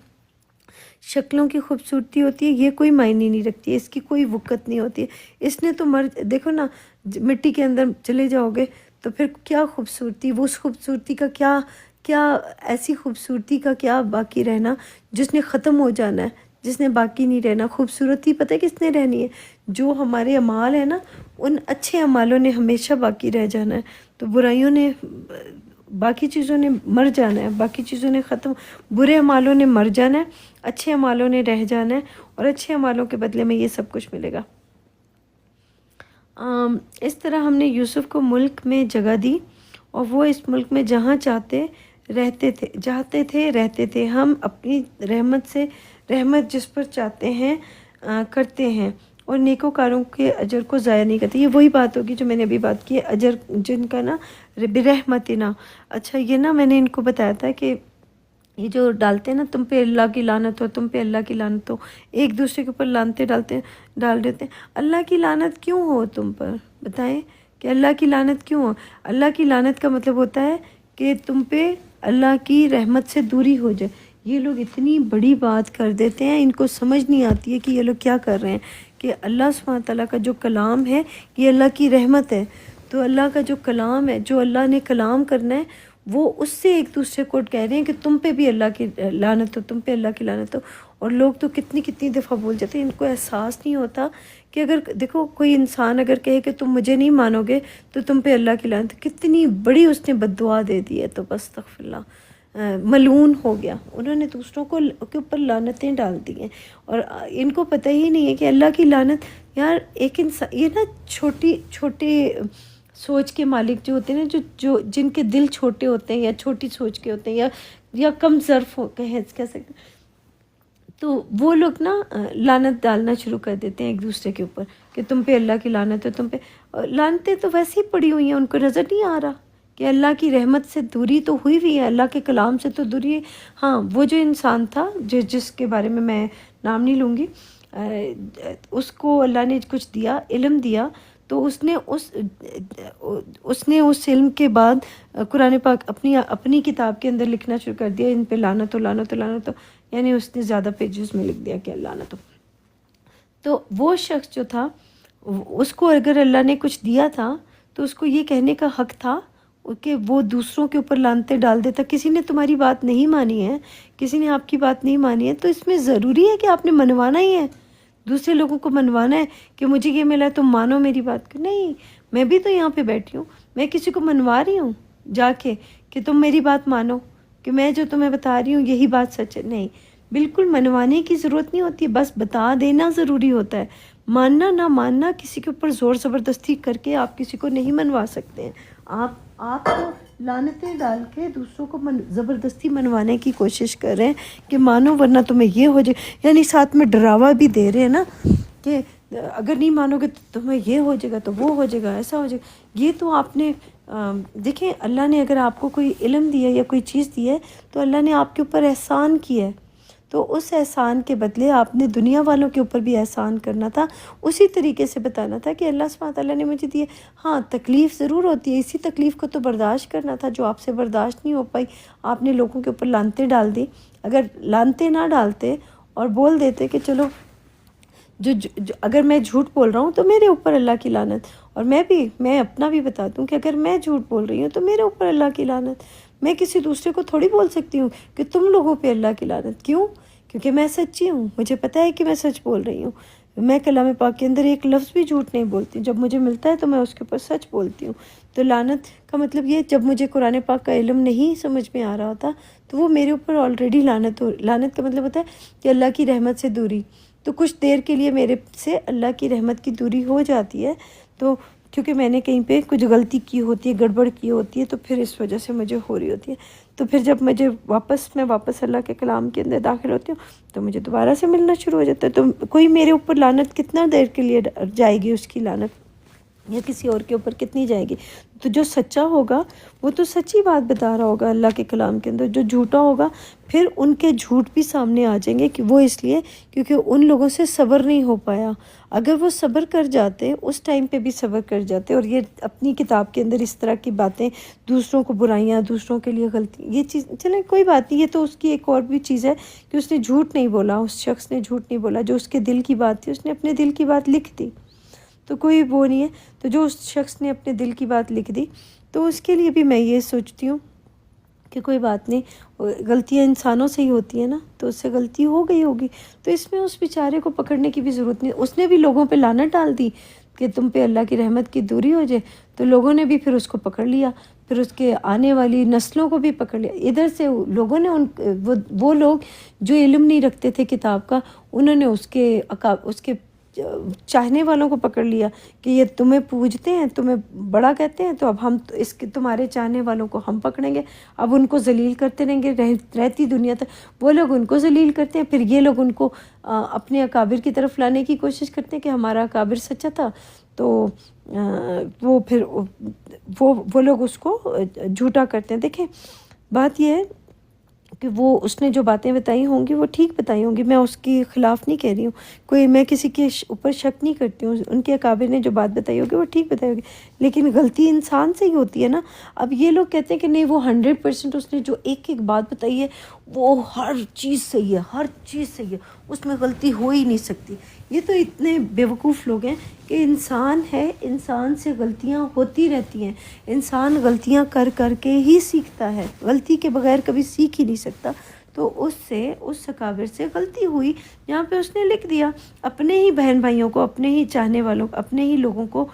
شکلوں کی خوبصورتی ہوتی ہے یہ کوئی معنی نہیں رکھتی ہے، اس کی کوئی وقت نہیں ہوتی ہے۔ اس نے تو دیکھو نا، مٹی کے اندر چلے جاؤ گے تو پھر کیا خوبصورتی، وہ اس خوبصورتی کا کیا ایسی خوبصورتی کا کیا باقی رہنا جس نے ختم ہو جانا ہے، جس نے باقی نہیں رہنا۔ خوبصورتی پتہ ہے کس نے رہنی ہے؟ جو ہمارے اعمال ہیں نا، ان اچھے اعمالوں نے ہمیشہ باقی رہ جانا ہے، تو برائیوں نے، باقی چیزوں نے مر جانا ہے، باقی چیزوں نے ختم، برے اعمالوں نے مر جانا ہے، اچھے اعمالوں نے رہ جانا ہے، اور اچھے اعمالوں کے بدلے میں یہ سب کچھ ملے گا۔ اس طرح ہم نے یوسف کو ملک میں جگہ دی، اور وہ اس ملک میں جہاں چاہتے رہتے تھے، جاتے تھے، رہتے تھے، ہم اپنی رحمت سے رحمت جس پر چاہتے ہیں کرتے ہیں، اور نیکوکاروں کے اجر کو ضائع نہیں کرتے۔ یہ وہی بات ہوگی جو میں نے ابھی بات کی ہے، اجر جن کا نا برحمتنا۔ اچھا یہ نا میں نے ان کو بتایا تھا کہ یہ جو ڈالتے ہیں نا تم پہ اللہ کی لعنت ہو، تم پہ اللہ کی لعنت ہو، ایک دوسرے کے اوپر لعنتیں ڈال دیتے ہیں۔ اللہ کی لعنت کیوں ہو تم پر؟ بتائیں کہ اللہ کی لعنت کیوں ہو؟ اللہ کی لعنت کا مطلب ہوتا ہے کہ تم پہ اللہ کی رحمت سے دوری ہو جائے۔ یہ لوگ اتنی بڑی بات کر دیتے ہیں، ان کو سمجھ نہیں آتی ہے کہ یہ لوگ کیا کر رہے ہیں، کہ اللہ سبحانہ تعالیٰ کا جو کلام ہے یہ اللہ کی رحمت ہے۔ تو اللہ کا جو کلام ہے، جو اللہ نے کلام کرنا ہے، وہ اس سے ایک دوسرے کو کہہ رہے ہیں کہ تم پہ بھی اللہ کی لعنت ہو، تم پہ اللہ کی لعنت ہو۔ اور لوگ تو کتنی دفعہ بول جاتے ہیں، ان کو احساس نہیں ہوتا کہ اگر دیکھو کوئی انسان اگر کہے کہ تم مجھے نہیں مانو گے تو تم پہ اللہ کی لعنت، کتنی بڑی اس نے بد دعا دے دی ہے، تو بس استغفر اللہ، ملعون ہو گیا۔ انہوں نے دوسروں کے اوپر لعنتیں ڈال دی ہیں، اور ان کو پتہ ہی نہیں ہے کہ اللہ کی لعنت، یار ایک انسان یہ نا چھوٹے سوچ کے مالک جو ہوتے ہیں نا، جو جن کے دل چھوٹے ہوتے ہیں یا چھوٹی سوچ کے ہوتے ہیں یا کم ظرف کہہ سکتے ہیں، تو وہ لوگ نا لعنت ڈالنا شروع کر دیتے ہیں ایک دوسرے کے اوپر کہ تم پہ اللہ کی لعنت ہے، تم پہ لعنتیں تو ویسے ہی پڑی ہوئی ہیں، ان کو نظر نہیں آ رہا کہ اللہ کی رحمت سے دوری تو ہوئی ہوئی ہے، اللہ کے کلام سے تو دوری ہے۔ ہاں وہ جو انسان تھا جس کے بارے میں نام نہیں لوں گی، اس کو اللہ نے کچھ دیا، علم دیا، تو اس نے اس علم کے بعد قرآن پاک اپنی کتاب کے اندر لکھنا شروع کر دیا، ان پہ لعنت ہو، یعنی اس نے زیادہ پیجز میں لکھ دیا کہ لعنت ہو۔ تو وہ شخص جو تھا، اس کو اگر اللہ نے کچھ دیا تھا تو اس کو یہ کہنے کا حق تھا کہ وہ دوسروں کے اوپر لعنتیں ڈال دیتا۔ کسی نے تمہاری بات نہیں مانی ہے، کسی نے آپ کی بات نہیں مانی ہے، تو اس میں ضروری ہے کہ آپ نے منوانا ہی ہے، دوسرے لوگوں کو منوانا ہے کہ مجھے یہ ملا ہے تم مانو میری بات کو۔ نہیں، میں بھی تو یہاں پہ بیٹھی ہوں، میں کسی کو منوا رہی ہوں جا کے کہ تم میری بات مانو، کہ میں جو تمہیں بتا رہی ہوں یہی بات سچ ہے۔ نہیں، بالکل منوانے کی ضرورت نہیں ہوتی، بس بتا دینا ضروری ہوتا ہے۔ ماننا نہ ماننا کسی کے اوپر زور زبردستی کر کے آپ کسی کو نہیں منوا سکتے ہیں۔ آپ تو لعنتیں ڈال کے دوسروں کو زبردستی منوانے کی کوشش کر رہے ہیں کہ مانو ورنہ تمہیں یہ ہو جائے، یعنی ساتھ میں ڈراوا بھی دے رہے ہیں نا کہ اگر نہیں مانو گے تو تمہیں یہ ہو جائے گا، تو وہ ہو جائے گا، ایسا ہو جائے گا۔ یہ تو آپ نے دیکھیں، اللہ نے اگر آپ کو کوئی علم دیا یا کوئی چیز دی ہے تو اللہ نے آپ کے اوپر احسان کیا ہے، تو اس احسان کے بدلے آپ نے دنیا والوں کے اوپر بھی احسان کرنا تھا، اسی طریقے سے بتانا تھا کہ اللہ سبحانہ تعالیٰ نے مجھے دی ہے۔ ہاں تکلیف ضرور ہوتی ہے، اسی تکلیف کو تو برداشت کرنا تھا جو آپ سے برداشت نہیں ہو پائی۔ آپ نے لوگوں کے اوپر لعنتیں ڈال دی۔ اگر لعنتیں نہ ڈالتے اور بول دیتے کہ چلو جو اگر میں جھوٹ بول رہا ہوں تو میرے اوپر اللہ کی لعنت، اور میں اپنا بھی بتا دوں کہ اگر میں جھوٹ بول رہی ہوں تو میرے اوپر اللہ کی لعنت۔ میں کسی دوسرے کو تھوڑی بول سکتی ہوں کہ تم لوگوں پہ اللہ کی لعنت۔ کیوں؟ کیونکہ میں سچی ہوں، مجھے پتہ ہے کہ میں سچ بول رہی ہوں۔ میں کلام پاک کے اندر ایک لفظ بھی جھوٹ نہیں بولتی، جب مجھے ملتا ہے تو میں اس کے اوپر سچ بولتی ہوں۔ تو لعنت کا مطلب یہ، جب مجھے قرآن پاک کا علم نہیں سمجھ میں آ رہا ہوتا تو وہ میرے اوپر آلریڈی لعنت کا مطلب ہوتا ہے کہ اللہ کی رحمت سے دوری۔ تو کچھ دیر کے لیے میرے سے اللہ کی رحمت کی دوری ہو جاتی ہے، تو کیونکہ میں نے کہیں پہ کچھ غلطی کی ہوتی ہے، گڑبڑ کی ہوتی ہے، تو پھر اس وجہ سے مجھے ہو رہی ہوتی ہے۔ تو پھر جب میں واپس اللہ کے کلام کے اندر داخل ہوتی ہوں تو مجھے دوبارہ سے ملنا شروع ہو جاتا ہے۔ تو کوئی میرے اوپر لعنت کتنا دیر کے لیے جائے گی، اس کی لعنت یا کسی اور کے اوپر کتنی جائے گی؟ تو جو سچا ہوگا وہ تو سچی بات بتا رہا ہوگا اللہ کے کلام کے اندر، جو جھوٹا ہوگا پھر ان کے جھوٹ بھی سامنے آ جائیں گے، کہ وہ اس لیے کیونکہ ان لوگوں سے صبر نہیں ہو پایا۔ اگر وہ صبر کر جاتے، اس ٹائم پہ بھی صبر کر جاتے، اور یہ اپنی کتاب کے اندر اس طرح کی باتیں، دوسروں کو برائیاں، دوسروں کے لیے غلطی، یہ چیز چلیں کوئی بات نہیں، یہ تو اس کی ایک اور بھی چیز ہے کہ اس نے جھوٹ نہیں بولا، اس شخص نے جھوٹ نہیں بولا، جو اس کے دل کی بات تھی اس نے اپنے دل کی بات لکھ دی، تو کوئی وہ نہیں ہے۔ تو جو اس شخص نے اپنے دل کی بات لکھ دی تو اس کے لیے بھی میں یہ سوچتی ہوں کہ کوئی بات نہیں، غلطیاں انسانوں سے ہی ہوتی ہیں نا، تو اس سے غلطی ہو گئی ہوگی، تو اس میں اس بیچارے کو پکڑنے کی بھی ضرورت نہیں۔ اس نے بھی لوگوں پہ لعنت ڈال دی کہ تم پہ اللہ کی رحمت کی دوری ہو جائے، تو لوگوں نے بھی پھر اس کو پکڑ لیا، پھر اس کے آنے والی نسلوں کو بھی پکڑ لیا۔ ادھر سے لوگوں نے وہ لوگ جو علم نہیں رکھتے تھے کتاب کا، انہوں نے اس کے چاہنے والوں کو پکڑ لیا کہ یہ تمہیں پوجتے ہیں، تمہیں بڑا کہتے ہیں، تو اب ہم اس کے تمہارے چاہنے والوں کو ہم پکڑیں گے، اب ان کو ذلیل کرتے رہیں گے رہتی دنیا تک۔ وہ لوگ ان کو ذلیل کرتے ہیں، پھر یہ لوگ ان کو اپنے اکابر کی طرف لانے کی کوشش کرتے ہیں کہ ہمارا اکابر سچا تھا، تو وہ پھر وہ لوگ اس کو جھوٹا کرتے ہیں۔ دیکھیں بات یہ ہے کہ وہ اس نے جو باتیں بتائی ہوں گی وہ ٹھیک بتائی ہوں گی، میں اس کی خلاف نہیں کہہ رہی ہوں، میں کسی کے اوپر شک نہیں کرتی ہوں، ان کے اکابر نے جو بات بتائی ہوگی وہ ٹھیک بتائی ہوگی، لیکن غلطی انسان سے ہی ہوتی ہے نا۔ اب یہ لوگ کہتے ہیں کہ نہیں وہ 100% اس نے جو ایک بات بتائی ہے وہ ہر چیز صحیح ہے، ہر چیز صحیح ہے، اس میں غلطی ہو ہی نہیں سکتی۔ یہ تو اتنے بیوقوف لوگ ہیں کہ انسان ہے، انسان سے غلطیاں ہوتی رہتی ہیں، انسان غلطیاں کر کر کے ہی سیکھتا ہے، غلطی کے بغیر کبھی سیکھ ہی نہیں سکتا۔ تو اس اکابر سے غلطی ہوئی، یہاں پہ اس نے لکھ دیا، اپنے ہی بہن بھائیوں کو، اپنے ہی چاہنے والوں کو، اپنے ہی لوگوں کو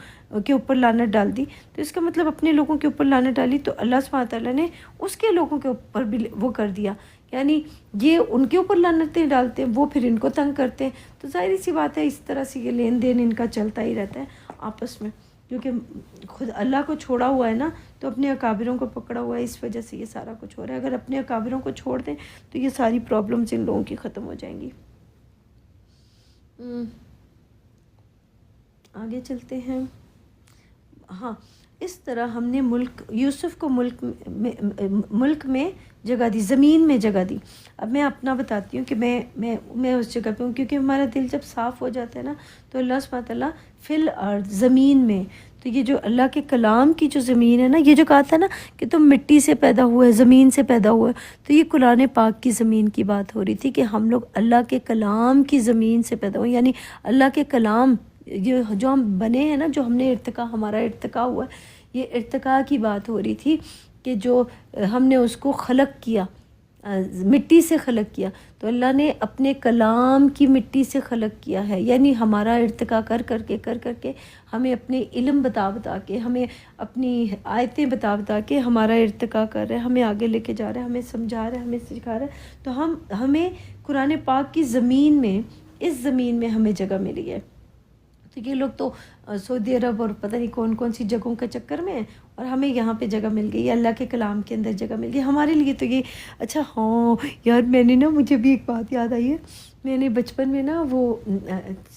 کے اوپر لعنت ڈال دی۔ تو اس کا مطلب اپنے لوگوں کے اوپر لعنت ڈالی تو اللہ سبحانہ تعالیٰ نے اس کے لوگوں کے اوپر بھی وہ کر دیا، یعنی یہ ان کے اوپر لعنتیں ڈالتے ہیں، وہ پھر ان کو تنگ کرتے ہیں۔ تو ظاہری سی بات ہے اس طرح سے یہ لین دین ان کا چلتا ہی رہتا ہے آپس میں، کیونکہ خود اللہ کو چھوڑا ہوا ہے نا، تو اپنے اکابروں کو پکڑا ہوا ہے، اس وجہ سے یہ سارا کچھ ہو رہا ہے۔ اگر اپنے اکابروں کو چھوڑ دیں تو یہ ساری پرابلمز ان لوگوں کی ختم ہو جائیں گی۔ آگے چلتے ہیں۔ ہاں، اس طرح ہم نے یوسف کو ملک میں جگہ دی، زمین میں جگہ دی۔ اب میں اپنا بتاتی ہوں کہ میں اس جگہ پہ ہوں، کیونکہ ہمارا دل جب صاف ہو جاتا ہے نا تو اللہ سبحانہ تعالیٰ فی الارض، زمین میں، تو یہ جو اللہ کے کلام کی جو زمین ہے نا، یہ جو کہا تھا نا کہ تم مٹی سے پیدا ہوئے، زمین سے پیدا ہوئے، تو یہ قرآن پاک کی زمین کی بات ہو رہی تھی کہ ہم لوگ اللہ کے کلام کی زمین سے پیدا ہوئے، یعنی اللہ کے کلام یہ جو ہم بنے ہیں نا، جو ہم نے ہمارا ارتقا ہوا ہے، یہ ارتقا کی بات ہو رہی تھی کہ جو ہم نے اس کو خلق کیا، مٹی سے خلق کیا، تو اللہ نے اپنے کلام کی مٹی سے خلق کیا ہے، یعنی ہمارا ارتقا کر کر کے ہمیں اپنے علم بتا کے، ہمیں اپنی آیتیں بتا کے ہمارا ارتقا کر رہا ہے، ہمیں آگے لے کے جا رہا ہے، ہمیں سمجھا رہا ہے، ہمیں سکھا رہا ہے۔ تو ہمیں قرآن پاک کی زمین میں، اس زمین میں ہمیں جگہ ملی ہے۔ تو یہ لوگ تو سعودی عرب اور پتہ نہیں کون کون سی جگہوں کے چکر میں ہیں، اور ہمیں یہاں پہ جگہ مل گئی، اللہ کے کلام کے اندر جگہ مل گئی ہمارے لیے۔ تو یہ اچھا، ہاں یار، میں نے نا، مجھے بھی ایک بات یاد آئی ہے، میں نے بچپن میں نا وہ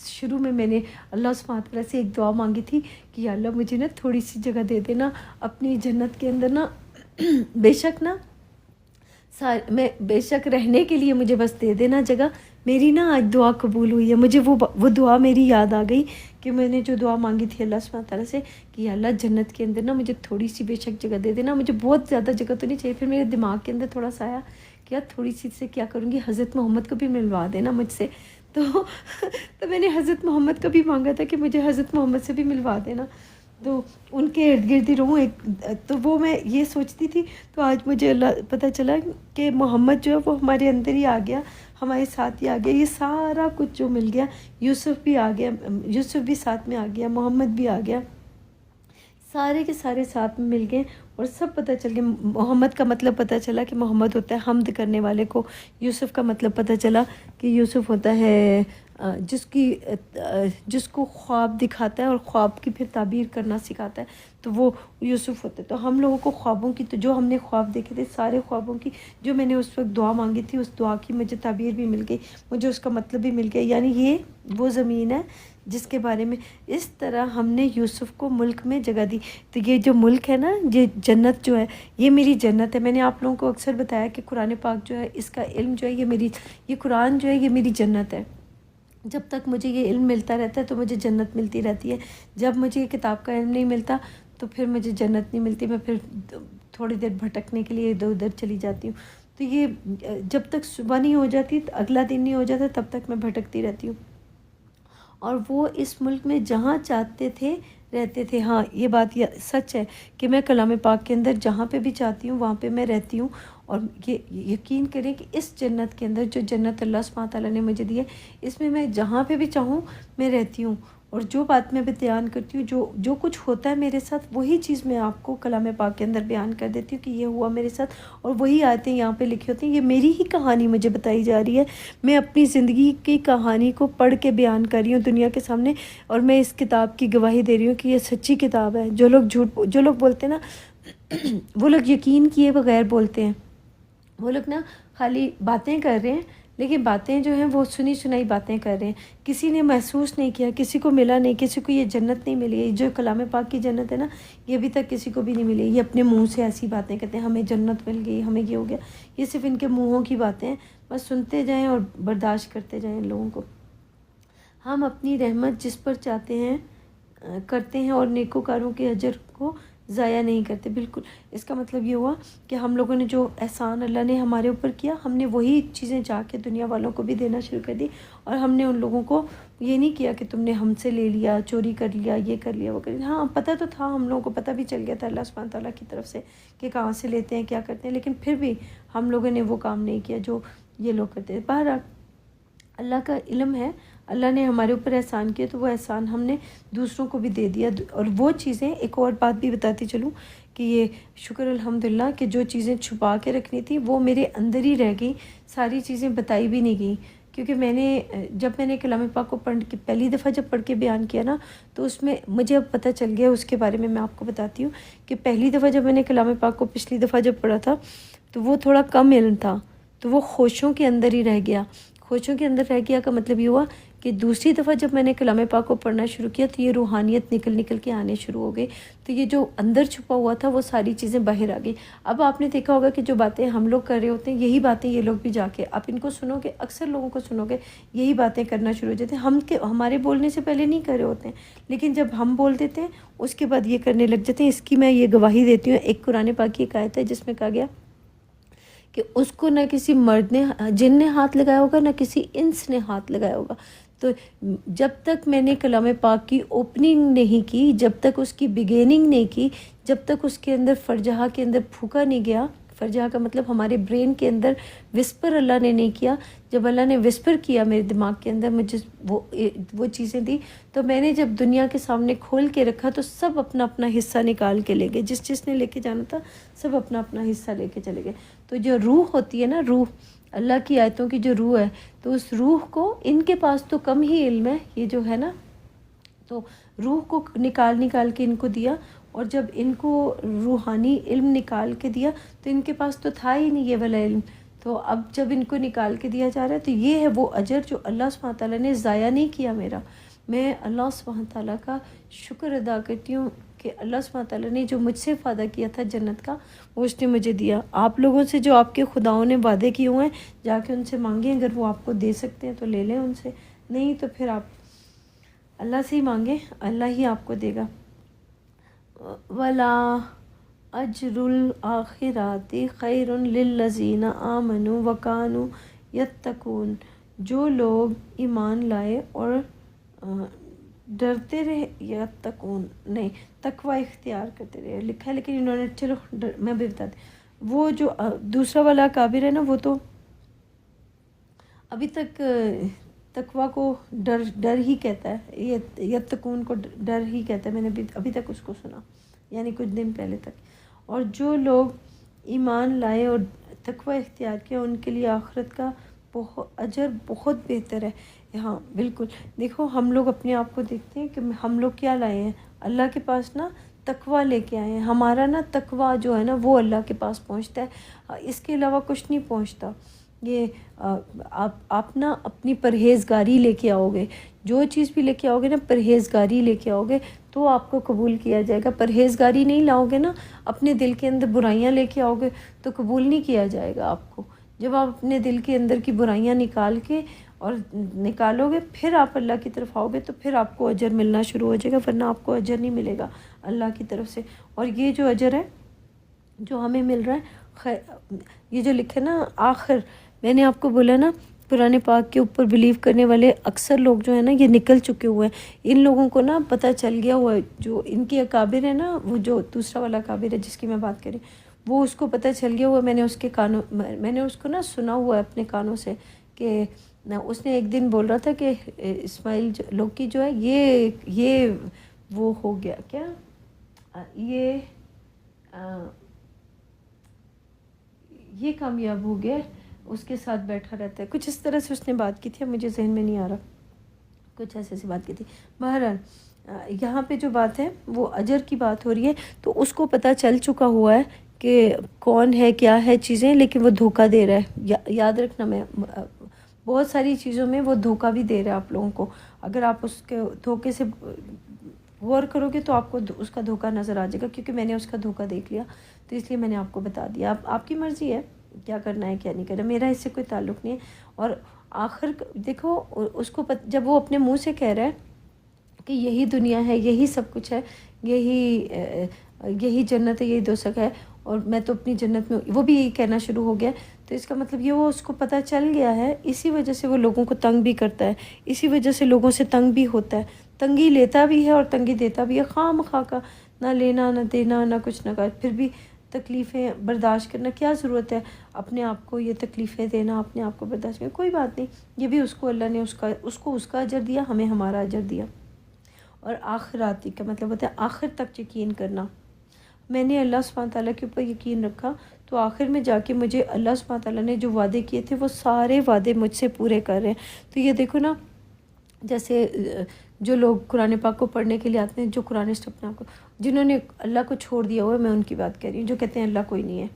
شروع میں نے اللہ سبحانہ تعالیٰ سے ایک دعا مانگی تھی کہ یا اللہ مجھے نا تھوڑی سی جگہ دے دینا اپنی جنت کے اندر نا، بے شک رہنے کے لیے مجھے بس دے دینا جگہ۔ میری نا آج دعا قبول ہوئی ہے، مجھے وہ دعا میری یاد آ گئی کہ میں نے جو دعا مانگی تھی اللہ سبحانہ تعالیٰ سے کہ یا اللہ جنت کے اندر نا مجھے تھوڑی سی بے شک جگہ دے دینا، مجھے بہت زیادہ جگہ تو نہیں چاہیے۔ پھر میرے دماغ کے اندر تھوڑا سا آیا کہ یار تھوڑی سی سے کیا کروں گی، حضرت محمد کو بھی ملوا دینا مجھ سے، تو میں نے حضرت محمد کو بھی مانگا تھا کہ مجھے حضرت محمد سے بھی ملوا دینا، تو ان کے ارد گرد ہی رہوں تو وہ میں یہ سوچتی تھی۔ تو آج مجھے پتہ چلا کہ محمد جو ہے وہ ہمارے اندر ہی آ گیا، ہمارے ساتھ ہی آ گیا، یہ سارا کچھ جو مل گیا، یوسف بھی آ گیا، یوسف بھی ساتھ میں آ گیا، محمد بھی آ گیا، سارے کے سارے ساتھ میں مل گئے، اور سب پتہ چل گیا۔ محمد کا مطلب پتہ چلا کہ محمد ہوتا ہے حمد کرنے والے کو، یوسف کا مطلب پتہ چلا کہ یوسف ہوتا ہے جس کو خواب دکھاتا ہے اور خواب کی پھر تعبیر کرنا سکھاتا ہے، تو وہ یوسف ہوتا ہے۔ تو ہم لوگوں کو خوابوں کی، تو جو ہم نے خواب دیکھے تھے سارے خوابوں کی، جو میں نے اس وقت دعا مانگی تھی اس دعا کی مجھے تعبیر بھی مل گئی، مجھے اس کا مطلب بھی مل گیا، یعنی یہ وہ زمین ہے جس کے بارے میں اس طرح ہم نے یوسف کو ملک میں جگہ دی۔ تو یہ جو ملک ہے نا، یہ جنت جو ہے، یہ میری جنت ہے۔ میں نے آپ لوگوں کو اکثر بتایا کہ قرآن پاک جو ہے، اس کا علم جو ہے، یہ قرآن جو ہے یہ میری جنت ہے۔ جب تک مجھے یہ علم ملتا رہتا ہے تو مجھے جنت ملتی رہتی ہے، جب مجھے یہ کتاب کا علم نہیں ملتا تو پھر مجھے جنت نہیں ملتی، میں پھر تھوڑی دیر بھٹکنے کے لیے ادھر ادھر چلی جاتی ہوں۔ تو یہ جب تک صبح نہیں ہو جاتی، اگلا دن نہیں ہو جاتا، تب تک میں بھٹکتی رہتی ہوں، اور وہ اس ملک میں جہاں چاہتے تھے رہتے تھے۔ ہاں، یہ بات سچ ہے کہ میں کلام پاک کے اندر جہاں پہ بھی چاہتی ہوں وہاں پہ میں رہتی ہوں، اور یہ یقین کریں کہ اس جنت کے اندر، جو جنت اللہ سبحانہ تعالیٰ نے مجھے دی ہے، اس میں میں جہاں پہ بھی چاہوں میں رہتی ہوں، اور جو بات میں بیان کرتی ہوں، جو کچھ ہوتا ہے میرے ساتھ، وہی چیز میں آپ کو کلام پاک کے اندر بیان کر دیتی ہوں کہ یہ ہوا میرے ساتھ، اور وہی آیتیں یہاں پہ لکھی ہوتی ہیں. یہ میری ہی کہانی مجھے بتائی جا رہی ہے. میں اپنی زندگی کی کہانی کو پڑھ کے بیان کر رہی ہوں دنیا کے سامنے، اور میں اس کتاب کی گواہی دے رہی ہوں کہ یہ سچی کتاب ہے. جو لوگ بولتے ہیں نا وہ لوگ یقین کیے بغیر بولتے ہیں. وہ لوگ نا خالی باتیں کر رہے ہیں، لیکن باتیں جو ہیں وہ سنی سنائی باتیں کر رہے ہیں. کسی نے محسوس نہیں کیا، کسی کو ملا نہیں، کسی کو یہ جنت نہیں ملی. جو کلام پاک کی جنت ہے نا، یہ ابھی تک کسی کو بھی نہیں ملی. یہ اپنے منہ سے ایسی باتیں کہتے ہیں ہمیں جنت مل گئی، ہمیں یہ ہو گیا. یہ صرف ان کے منہوں کی باتیں ہیں. بس سنتے جائیں اور برداشت کرتے جائیں ان لوگوں کو. ہم اپنی رحمت جس پر چاہتے ہیں کرتے ہیں، اور نیکوکاروں کے اجر کو ضائع نہیں کرتے. بالکل اس کا مطلب یہ ہوا کہ ہم لوگوں نے جو احسان اللہ نے ہمارے اوپر کیا، ہم نے وہی چیزیں جا کے دنیا والوں کو بھی دینا شروع کر دی. اور ہم نے ان لوگوں کو یہ نہیں کیا کہ تم نے ہم سے لے لیا، چوری کر لیا، یہ کر لیا، وہ کر لیا. ہاں پتہ تو تھا، ہم لوگوں کو پتہ بھی چل گیا تھا اللہ سبحانہ تعالیٰ کی طرف سے کہ کہاں سے لیتے ہیں، کیا کرتے ہیں. لیکن پھر بھی ہم لوگوں نے وہ کام نہیں کیا جو یہ لوگ کرتے ہیں. بہرحال اللہ کا علم ہے، اللہ نے ہمارے اوپر احسان کیا تو وہ احسان ہم نے دوسروں کو بھی دے دیا. اور وہ چیزیں، ایک اور بات بھی بتاتی چلوں کہ یہ شکر الحمدللہ کہ جو چیزیں چھپا کے رکھنی تھی وہ میرے اندر ہی رہ گئی. ساری چیزیں بتائی بھی نہیں گئیں، کیونکہ جب میں نے کلام پاک کو پہلی دفعہ جب پڑھ کے بیان کیا نا، تو اس میں مجھے اب پتہ چل گیا. اس کے بارے میں آپ کو بتاتی ہوں کہ پہلی دفعہ جب میں نے کلام پاک کو پچھلی دفعہ جب پڑھا تھا تو وہ تھوڑا کم علم تھا، تو وہ خوشوں کے اندر ہی رہ گیا. خوشوں کے اندر رہ گیا کا مطلب یہ ہوا کہ دوسری دفعہ جب میں نے کلام پاک کو پڑھنا شروع کیا تو یہ روحانیت نکل کے آنے شروع ہو گئی. تو یہ جو اندر چھپا ہوا تھا وہ ساری چیزیں باہر آ گئی. اب آپ نے دیکھا ہوگا کہ جو باتیں ہم لوگ کر رہے ہوتے ہیں، یہی باتیں یہ لوگ بھی جا کے آپ ان کو سنو گے، اکثر لوگوں کو سنو گے یہی باتیں کرنا شروع ہو جاتے ہیں. ہمارے بولنے سے پہلے نہیں کر رہے ہوتے ہیں، لیکن جب ہم بول دیتے ہیں اس کے بعد یہ کرنے لگ جاتے ہیں. اس کی میں یہ گواہی دیتی ہوں. ایک قرآن پاک کی ایک آیت ہے جس میں کہا گیا کہ اس کو نہ کسی مرد نے جن نے ہاتھ لگایا ہوگا، نہ کسی انس نے ہاتھ لگایا ہوگا. تو جب تک میں نے کلام پاک کی اوپننگ نہیں کی، جب تک اس کی بگیننگ نہیں کی، جب تک اس کے اندر فرجہا کے اندر پھونکا نہیں گیا. فرجہا کا مطلب ہمارے برین کے اندر وسپر اللہ نے نہیں کیا. جب اللہ نے وسپر کیا میرے دماغ کے اندر، مجھے وہ چیزیں دی، تو میں نے جب دنیا کے سامنے کھول کے رکھا تو سب اپنا اپنا حصہ نکال کے لے گئے. جس نے لے کے جانا تھا سب اپنا اپنا حصہ لے کے چلے گئے. تو جو روح ہوتی ہے نا، روح اللہ کی آیتوں کی جو روح ہے، تو اس روح کو ان کے پاس تو کم ہی علم ہے یہ جو ہے نا، تو روح کو نکال کے ان کو دیا. اور جب ان کو روحانی علم نکال کے دیا تو ان کے پاس تو تھا ہی نہیں یہ والا علم. تو اب جب ان کو نکال کے دیا جا رہا ہے تو یہ ہے وہ اجر جو اللہ سبحانہ تعالیٰ نے ضائع نہیں کیا میرا. میں اللہ سبحانہ تعالیٰ کا شکر ادا کرتی ہوں کہ اللہ سبحانہ تعالیٰ نے جو مجھ سے وعدہ کیا تھا جنت کا، وہ اس نے مجھے دیا. آپ لوگوں سے جو آپ کے خداؤں نے وعدے کیے ہوئے ہیں، جا کے ان سے مانگیں. اگر وہ آپ کو دے سکتے ہیں تو لے لیں ان سے، نہیں تو پھر آپ اللہ سے ہی مانگیں، اللہ ہی آپ کو دے گا. ولا اجر الآخرات خیر للذین آمنوا وکانوا یتقون. جو لوگ ایمان لائے اور ڈرتے رہے، یتقون نہیں، تقوی اختیار کرتے رہے لکھا ہے، لیکن انہوں نے چلو میں بھی بتا دیں. وہ جو دوسرا والا کابر ہے نا، وہ تو ابھی تک تقوی کو ڈر ہی کہتا ہے، یتقون کو ڈر ہی کہتا ہے. میں نے ابھی تک اس کو سنا، یعنی کچھ دن پہلے تک. اور جو لوگ ایمان لائے اور تقوی اختیار کیا، ان کے لیے آخرت کا اجر بہت بہتر ہے. ہاں بالکل. دیکھو ہم لوگ اپنے آپ کو دیکھتے ہیں کہ ہم لوگ کیا لائے ہیں اللہ کے پاس نا، تقوی لے کے آئے ہیں. ہمارا نا تقوی جو ہے نا وہ اللہ کے پاس پہنچتا ہے، اس کے علاوہ کچھ نہیں پہنچتا. یہ آپ نا اپنی پرہیزگاری لے کے آؤ گے، جو چیز بھی لے کے آؤ گے نا پرہیزگاری لے کے آؤ گے تو آپ کو قبول کیا جائے گا. پرہیزگاری نہیں لاؤ گے نا، اپنے دل کے اندر برائیاں لے کے آؤ گے تو قبول نہیں کیا جائے گا آپ کو. جب آپ اپنے دل کے اندر کی برائیاں نکال کے اور نکالو گے، پھر آپ اللہ کی طرف آؤ گے تو پھر آپ کو اجر ملنا شروع ہو جائے گا، ورنہ آپ کو اجر نہیں ملے گا اللہ کی طرف سے. اور یہ جو اجر ہے جو ہمیں مل رہا ہے، یہ جو لکھے نا آخر، میں نے آپ کو بولا نا قرآن پاک کے اوپر بلیو کرنے والے اکثر لوگ جو ہیں نا یہ نکل چکے ہوئے ہیں. ان لوگوں کو نا پتہ چل گیا ہوا ہے، جو ان کے اکابر ہے نا، وہ جو دوسرا والا اکابر ہے جس کی میں بات کریں، وہ اس کو پتہ چل گیا ہوا. میں نے اس کو نا سنا ہوا ہے اپنے کانوں سے کہ نہ اس نے ایک دن بول رہا تھا کہ اسماعیل لوکی جو ہے یہ وہ ہو گیا کیا یہ کامیاب ہو گیا، اس کے ساتھ بیٹھا رہتا ہے، کچھ اس طرح سے اس نے بات کی تھی، مجھے ذہن میں نہیں آ رہا، کچھ ایسے سی بات کی تھی۔ بہرحال یہاں پہ جو بات ہے وہ اجر کی بات ہو رہی ہے، تو اس کو پتہ چل چکا ہوا ہے کہ کون ہے کیا ہے چیزیں، لیکن وہ دھوکہ دے رہا ہے۔ یاد رکھنا، میں بہت ساری چیزوں میں وہ دھوکہ بھی دے رہا ہے آپ لوگوں کو، اگر آپ اس کے دھوکے سے غور کرو گے تو آپ کو اس کا دھوکہ نظر آ جائے گا، کیونکہ میں نے اس کا دھوکہ دیکھ لیا، تو اس لیے میں نے آپ کو بتا دیا۔ آپ کی مرضی ہے کیا کرنا ہے کیا نہیں کرنا، میرا اس سے کوئی تعلق نہیں ہے۔ اور آخر دیکھو اس کو جب وہ اپنے منہ سے کہہ رہا ہے کہ یہی دنیا ہے، یہی سب کچھ ہے، یہی جنت ہے، یہی دوزخ ہے، اور میں تو اپنی جنت میں، وہ بھی یہی کہنا شروع ہو گیا، تو اس کا مطلب یہ وہ اس کو پتہ چل گیا ہے، اسی وجہ سے وہ لوگوں کو تنگ بھی کرتا ہے، اسی وجہ سے لوگوں سے تنگ بھی ہوتا ہے، تنگی لیتا بھی ہے اور تنگی دیتا بھی ہے، خواہ مخواہ کا، نہ لینا نہ دینا نہ کچھ نہ کر، پھر بھی تکلیفیں برداشت کرنا، کیا ضرورت ہے اپنے آپ کو یہ تکلیفیں دینا، اپنے آپ کو برداشت کرنا، کوئی بات نہیں، یہ بھی اس کو اللہ نے اس کا اجر دیا، ہمیں ہمارا اجر دیا۔ اور آخراتی کا مطلب ہوتا ہے آخر تک یقین کرنا۔ میں نے اللہ سبحانہ تعالیٰ کے اوپر یقین رکھا، تو آخر میں جا کے مجھے اللہ سبحانہ تعالیٰ نے جو وعدے کیے تھے وہ سارے وعدے مجھ سے پورے کر رہے ہیں۔ تو یہ دیکھو نا، جیسے جو لوگ قرآن پاک کو پڑھنے کے لیے آتے ہیں، جو قرآنسٹ اپنے آپ کو، جنہوں نے اللہ کو چھوڑ دیا ہوا ہے، میں ان کی بات کر رہی ہوں، جو کہتے ہیں اللہ کوئی نہیں ہے،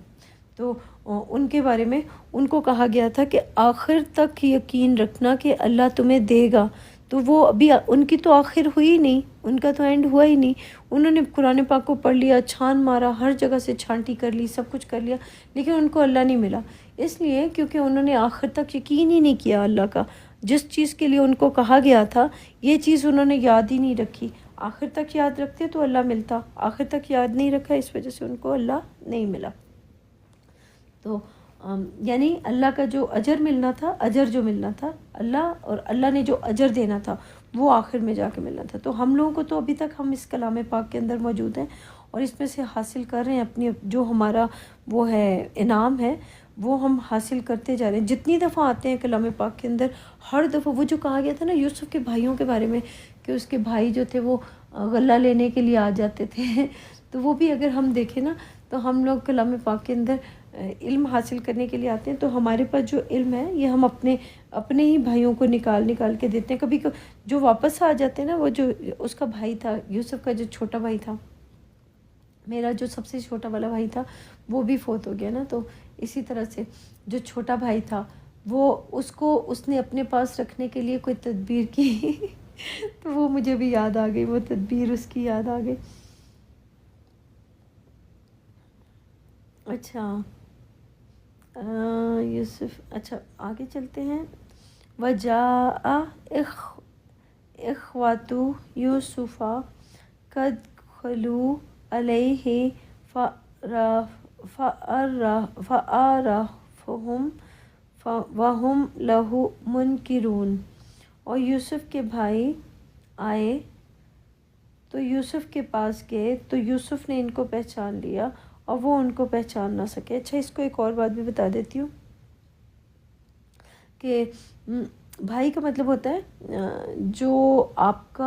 تو ان کے بارے میں ان کو کہا گیا تھا کہ آخر تک یقین رکھنا کہ اللہ تمہیں دے گا، تو وہ ابھی ان کی تو آخر ہوئی نہیں، ان کا تو اینڈ ہوا ہی نہیں، انہوں نے قرآن پاک کو پڑھ لیا، چھان مارا، ہر جگہ سے چھانٹی کر لی، سب کچھ کر لیا، لیکن ان کو اللہ نہیں ملا، اس لیے کیونکہ انہوں نے آخر تک یقین ہی نہیں کیا اللہ کا، جس چیز کے لیے ان کو کہا گیا تھا یہ چیز انہوں نے یاد ہی نہیں رکھی۔ آخر تک یاد رکھتے تو اللہ ملتا، آخر تک یاد نہیں رکھا، اس وجہ سے ان کو اللہ نہیں ملا۔ تو یعنی اللہ کا جو اجر ملنا تھا، اجر جو ملنا تھا اللہ، اور اللہ نے جو اجر دینا تھا وہ آخر میں جا کے ملنا تھا، تو ہم لوگوں کو تو ابھی تک ہم اس کلام پاک کے اندر موجود ہیں اور اس میں سے حاصل کر رہے ہیں، اپنی جو ہمارا وہ ہے انعام ہے وہ ہم حاصل کرتے جا رہے ہیں۔ جتنی دفعہ آتے ہیں کلام پاک کے اندر، ہر دفعہ وہ جو کہا گیا تھا نا یوسف کے بھائیوں کے بارے میں، کہ اس کے بھائی جو تھے وہ غلہ لینے کے لیے آ جاتے تھے، تو وہ بھی اگر ہم دیکھیں نا، تو ہم لوگ کلام پاک کے اندر علم حاصل کرنے کے لیے آتے ہیں، تو ہمارے پاس جو علم ہے یہ ہم اپنے ہی بھائیوں کو نکال کے دیتے ہیں، کبھی جو واپس آ جاتے ہیں نا، وہ جو اس کا بھائی تھا، یوسف کا جو چھوٹا بھائی تھا، میرا جو سب سے چھوٹا والا بھائی تھا وہ بھی فوت ہو گیا نا، تو اسی طرح سے جو چھوٹا بھائی تھا وہ اس نے اپنے پاس رکھنے کے لیے کوئی تدبیر کی تو وہ مجھے بھی یاد آ گئی، وہ تدبیر اس کی یاد آ گئی۔ اچھا یوسف، اچھا آگے چلتے ہیں۔ وَجَاءَ إِخْوَةُ يُوسُفَ قَدْ خَلُوا عَلَيْهِ فَعَرَفَهُمْ وَهُمْ لَهُ مُنْكِرُونَ۔ اور یوسف کے بھائی آئے تو یوسف کے پاس گئے، تو یوسف نے ان کو پہچان لیا اور وہ ان کو پہچان نہ سکے۔ اچھا اس کو ایک اور بات بھی بتا دیتی ہوں کہ بھائی کا مطلب ہوتا ہے جو آپ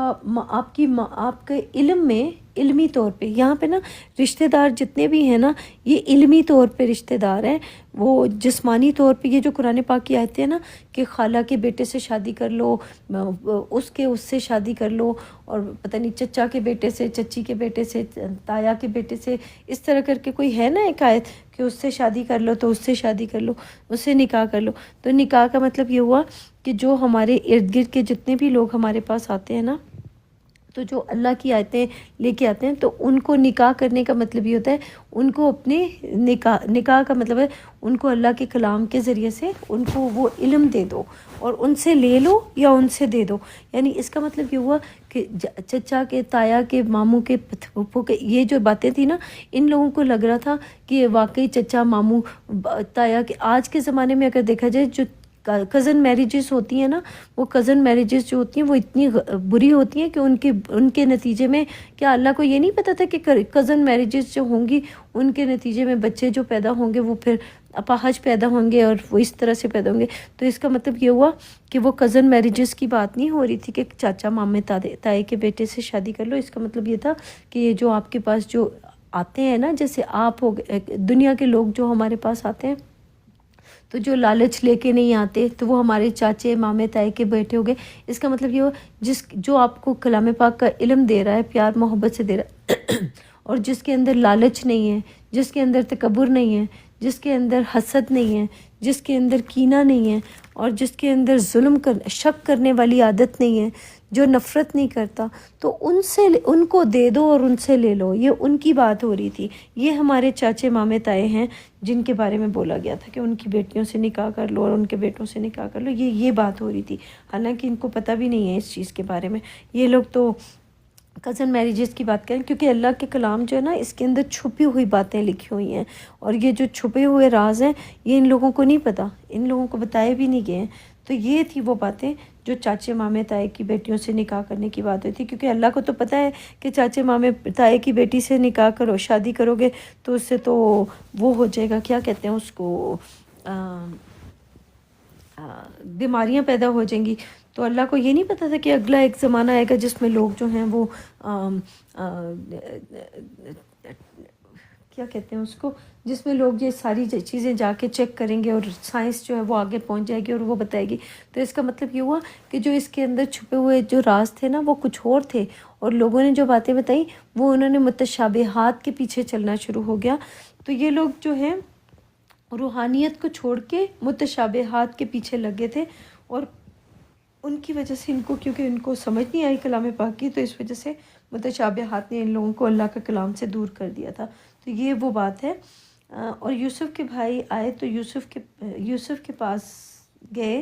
کے علم میں، علمی طور پہ، یہاں پہ نا رشتہ دار جتنے بھی ہیں نا، یہ علمی طور پہ رشتہ دار ہیں، وہ جسمانی طور پہ، یہ جو قرآن پاک کی آیتیں ہیں نا کہ خالہ کے بیٹے سے شادی کر لو، اس سے شادی کر لو، اور پتہ نہیں چچا کے بیٹے سے، چچی کے بیٹے سے، تایا کے بیٹے سے، اس طرح کر کے کوئی ہے نا ایک آیت کہ اس سے شادی کر لو، تو اس سے شادی کر لو، اس سے نکاح کر لو، تو نکاح کا مطلب یہ ہوا کہ جو ہمارے ارد گرد کے جتنے بھی لوگ ہمارے پاس آتے ہیں نا، تو جو اللہ کی آیتیں لے کے آتے ہیں، تو ان کو نکاح کرنے کا مطلب یہ ہوتا ہے ان کو اپنے نکاح کا مطلب ہے ان کو اللہ کے کلام کے ذریعے سے ان کو وہ علم دے دو، اور ان سے لے لو یا ان سے دے دو، یعنی اس کا مطلب یہ ہوا کہ چچا کے، تایا کے، ماموں کے، پھپھو کے، یہ جو باتیں تھیں نا، ان لوگوں کو لگ رہا تھا کہ واقعی چچا، ماموں، تایا کے، آج کے زمانے میں اگر دیکھا جائے جو کزن میریجز ہوتی ہیں نا، وہ کزن میریجز جو ہوتی ہیں وہ اتنی بری ہوتی ہیں کہ ان کے نتیجے میں کیا اللہ کو یہ نہیں پتہ تھا کہ کزن میریجز جو ہوں گی ان کے نتیجے میں بچے جو پیدا ہوں گے وہ پھر اپاہج پیدا ہوں گے اور وہ اس طرح سے پیدا ہوں گے. تو اس کا مطلب یہ ہوا کہ وہ کزن میریجز کی بات نہیں ہو رہی تھی کہ چاچا مامے تائے کے بیٹے سے شادی کر لو. اس کا مطلب یہ تھا کہ یہ جو آپ کے پاس جو آتے ہیں نا، جیسے آپ ہو دنیا کے لوگ جو ہمارے پاس آتے ہیں تو جو لالچ لے کے نہیں آتے تو وہ ہمارے چاچے مامے تائے کے بیٹے ہو گئے. اس کا مطلب یہ ہو جو آپ کو کلام پاک کا علم دے رہا ہے، پیار محبت سے دے رہا ہے اور جس کے اندر لالچ نہیں ہے، جس کے اندر تکبر نہیں ہے، جس کے اندر حسد نہیں ہے، جس کے اندر کینہ نہیں ہے اور جس کے اندر شک کرنے والی عادت نہیں ہے، جو نفرت نہیں کرتا، تو ان کو دے دو اور ان سے لے لو. یہ ان کی بات ہو رہی تھی. یہ ہمارے چاچے مامے تائے ہیں جن کے بارے میں بولا گیا تھا کہ ان کی بیٹیوں سے نکاح کر لو اور ان کے بیٹوں سے نکاح کر لو. یہ بات ہو رہی تھی، حالانکہ ان کو پتہ بھی نہیں ہے اس چیز کے بارے میں. یہ لوگ تو کزن میریجز کی بات کریں، کیونکہ اللہ کے کلام جو ہے نا اس کے اندر چھپی ہوئی باتیں لکھی ہوئی ہیں، اور یہ جو چھپے ہوئے راز ہیں یہ ان لوگوں کو نہیں پتہ، ان لوگوں کو بتائے بھی نہیں گئے ہیں. تو یہ تھی وہ باتیں جو چاچے مامے تائے کی بیٹیوں سے نکاح کرنے کی بات ہوئی تھی، کیونکہ اللہ کو تو پتہ ہے کہ چاچے مامے تائے کی بیٹی سے نکاح کرو، شادی کرو گے تو اس سے تو وہ ہو جائے گا، کیا کہتے ہیں اس کو، بیماریاں پیدا ہو جائیں گی. تو اللہ کو یہ نہیں پتہ تھا کہ اگلا ایک زمانہ آئے گا جس میں لوگ جو ہیں وہ کیا کہتے ہیں اس کو، جس میں لوگ یہ ساری چیزیں جا کے چیک کریں گے اور سائنس جو ہے وہ آگے پہنچ جائے گی اور وہ بتائے گی. تو اس کا مطلب یہ ہوا کہ جو اس کے اندر چھپے ہوئے جو راز تھے نا وہ کچھ اور تھے، اور لوگوں نے جو باتیں بتائیں وہ انہوں نے متشابہات کے پیچھے چلنا شروع ہو گیا. تو یہ لوگ جو ہیں روحانیت کو چھوڑ کے متشابہات کے پیچھے لگے تھے، اور ان کی وجہ سے ان کو، کیونکہ ان کو سمجھ نہیں آئی کلام پاک کی، تو اس وجہ سے متشابہات نے ان لوگوں کو اللہ کا کلام سے دور کر دیا تھا. تو یہ وہ بات ہے. اور یوسف کے بھائی آئے تو یوسف کے پاس گئے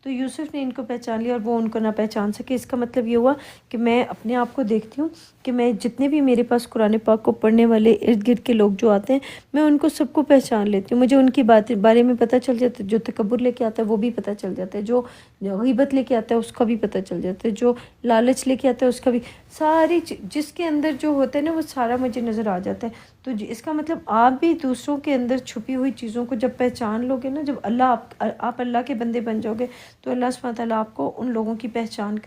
تو یوسف نے ان کو پہچان لیا اور وہ ان کو نہ پہچان سکے. اس کا مطلب یہ ہوا کہ میں اپنے آپ کو دیکھتی ہوں کہ میں جتنے بھی میرے پاس قرآن پاک کو پڑھنے والے ارد گرد کے لوگ جو آتے ہیں میں ان کو سب کو پہچان لیتی ہوں. مجھے ان کی بارے میں پتہ چل جاتا ہے. جو تکبر لے کے آتا ہے وہ بھی پتہ چل جاتا ہے، جو غیبت لے کے آتا ہے اس کا بھی پتہ چل جاتا ہے، جو لالچ لے کے آتا ہے اس کا بھی، ساری جس کے اندر جو ہوتا ہے نا وہ سارا مجھے نظر آ جاتا ہے. تو اس کا مطلب آپ بھی دوسروں کے اندر چھپی ہوئی چیزوں کو جب پہچان لو گے نا، جب آپ اللہ کے بندے بن جاؤ گے تو اللہ سبحانہ تعالیٰ آپ کو ان لوگوں کی پہچان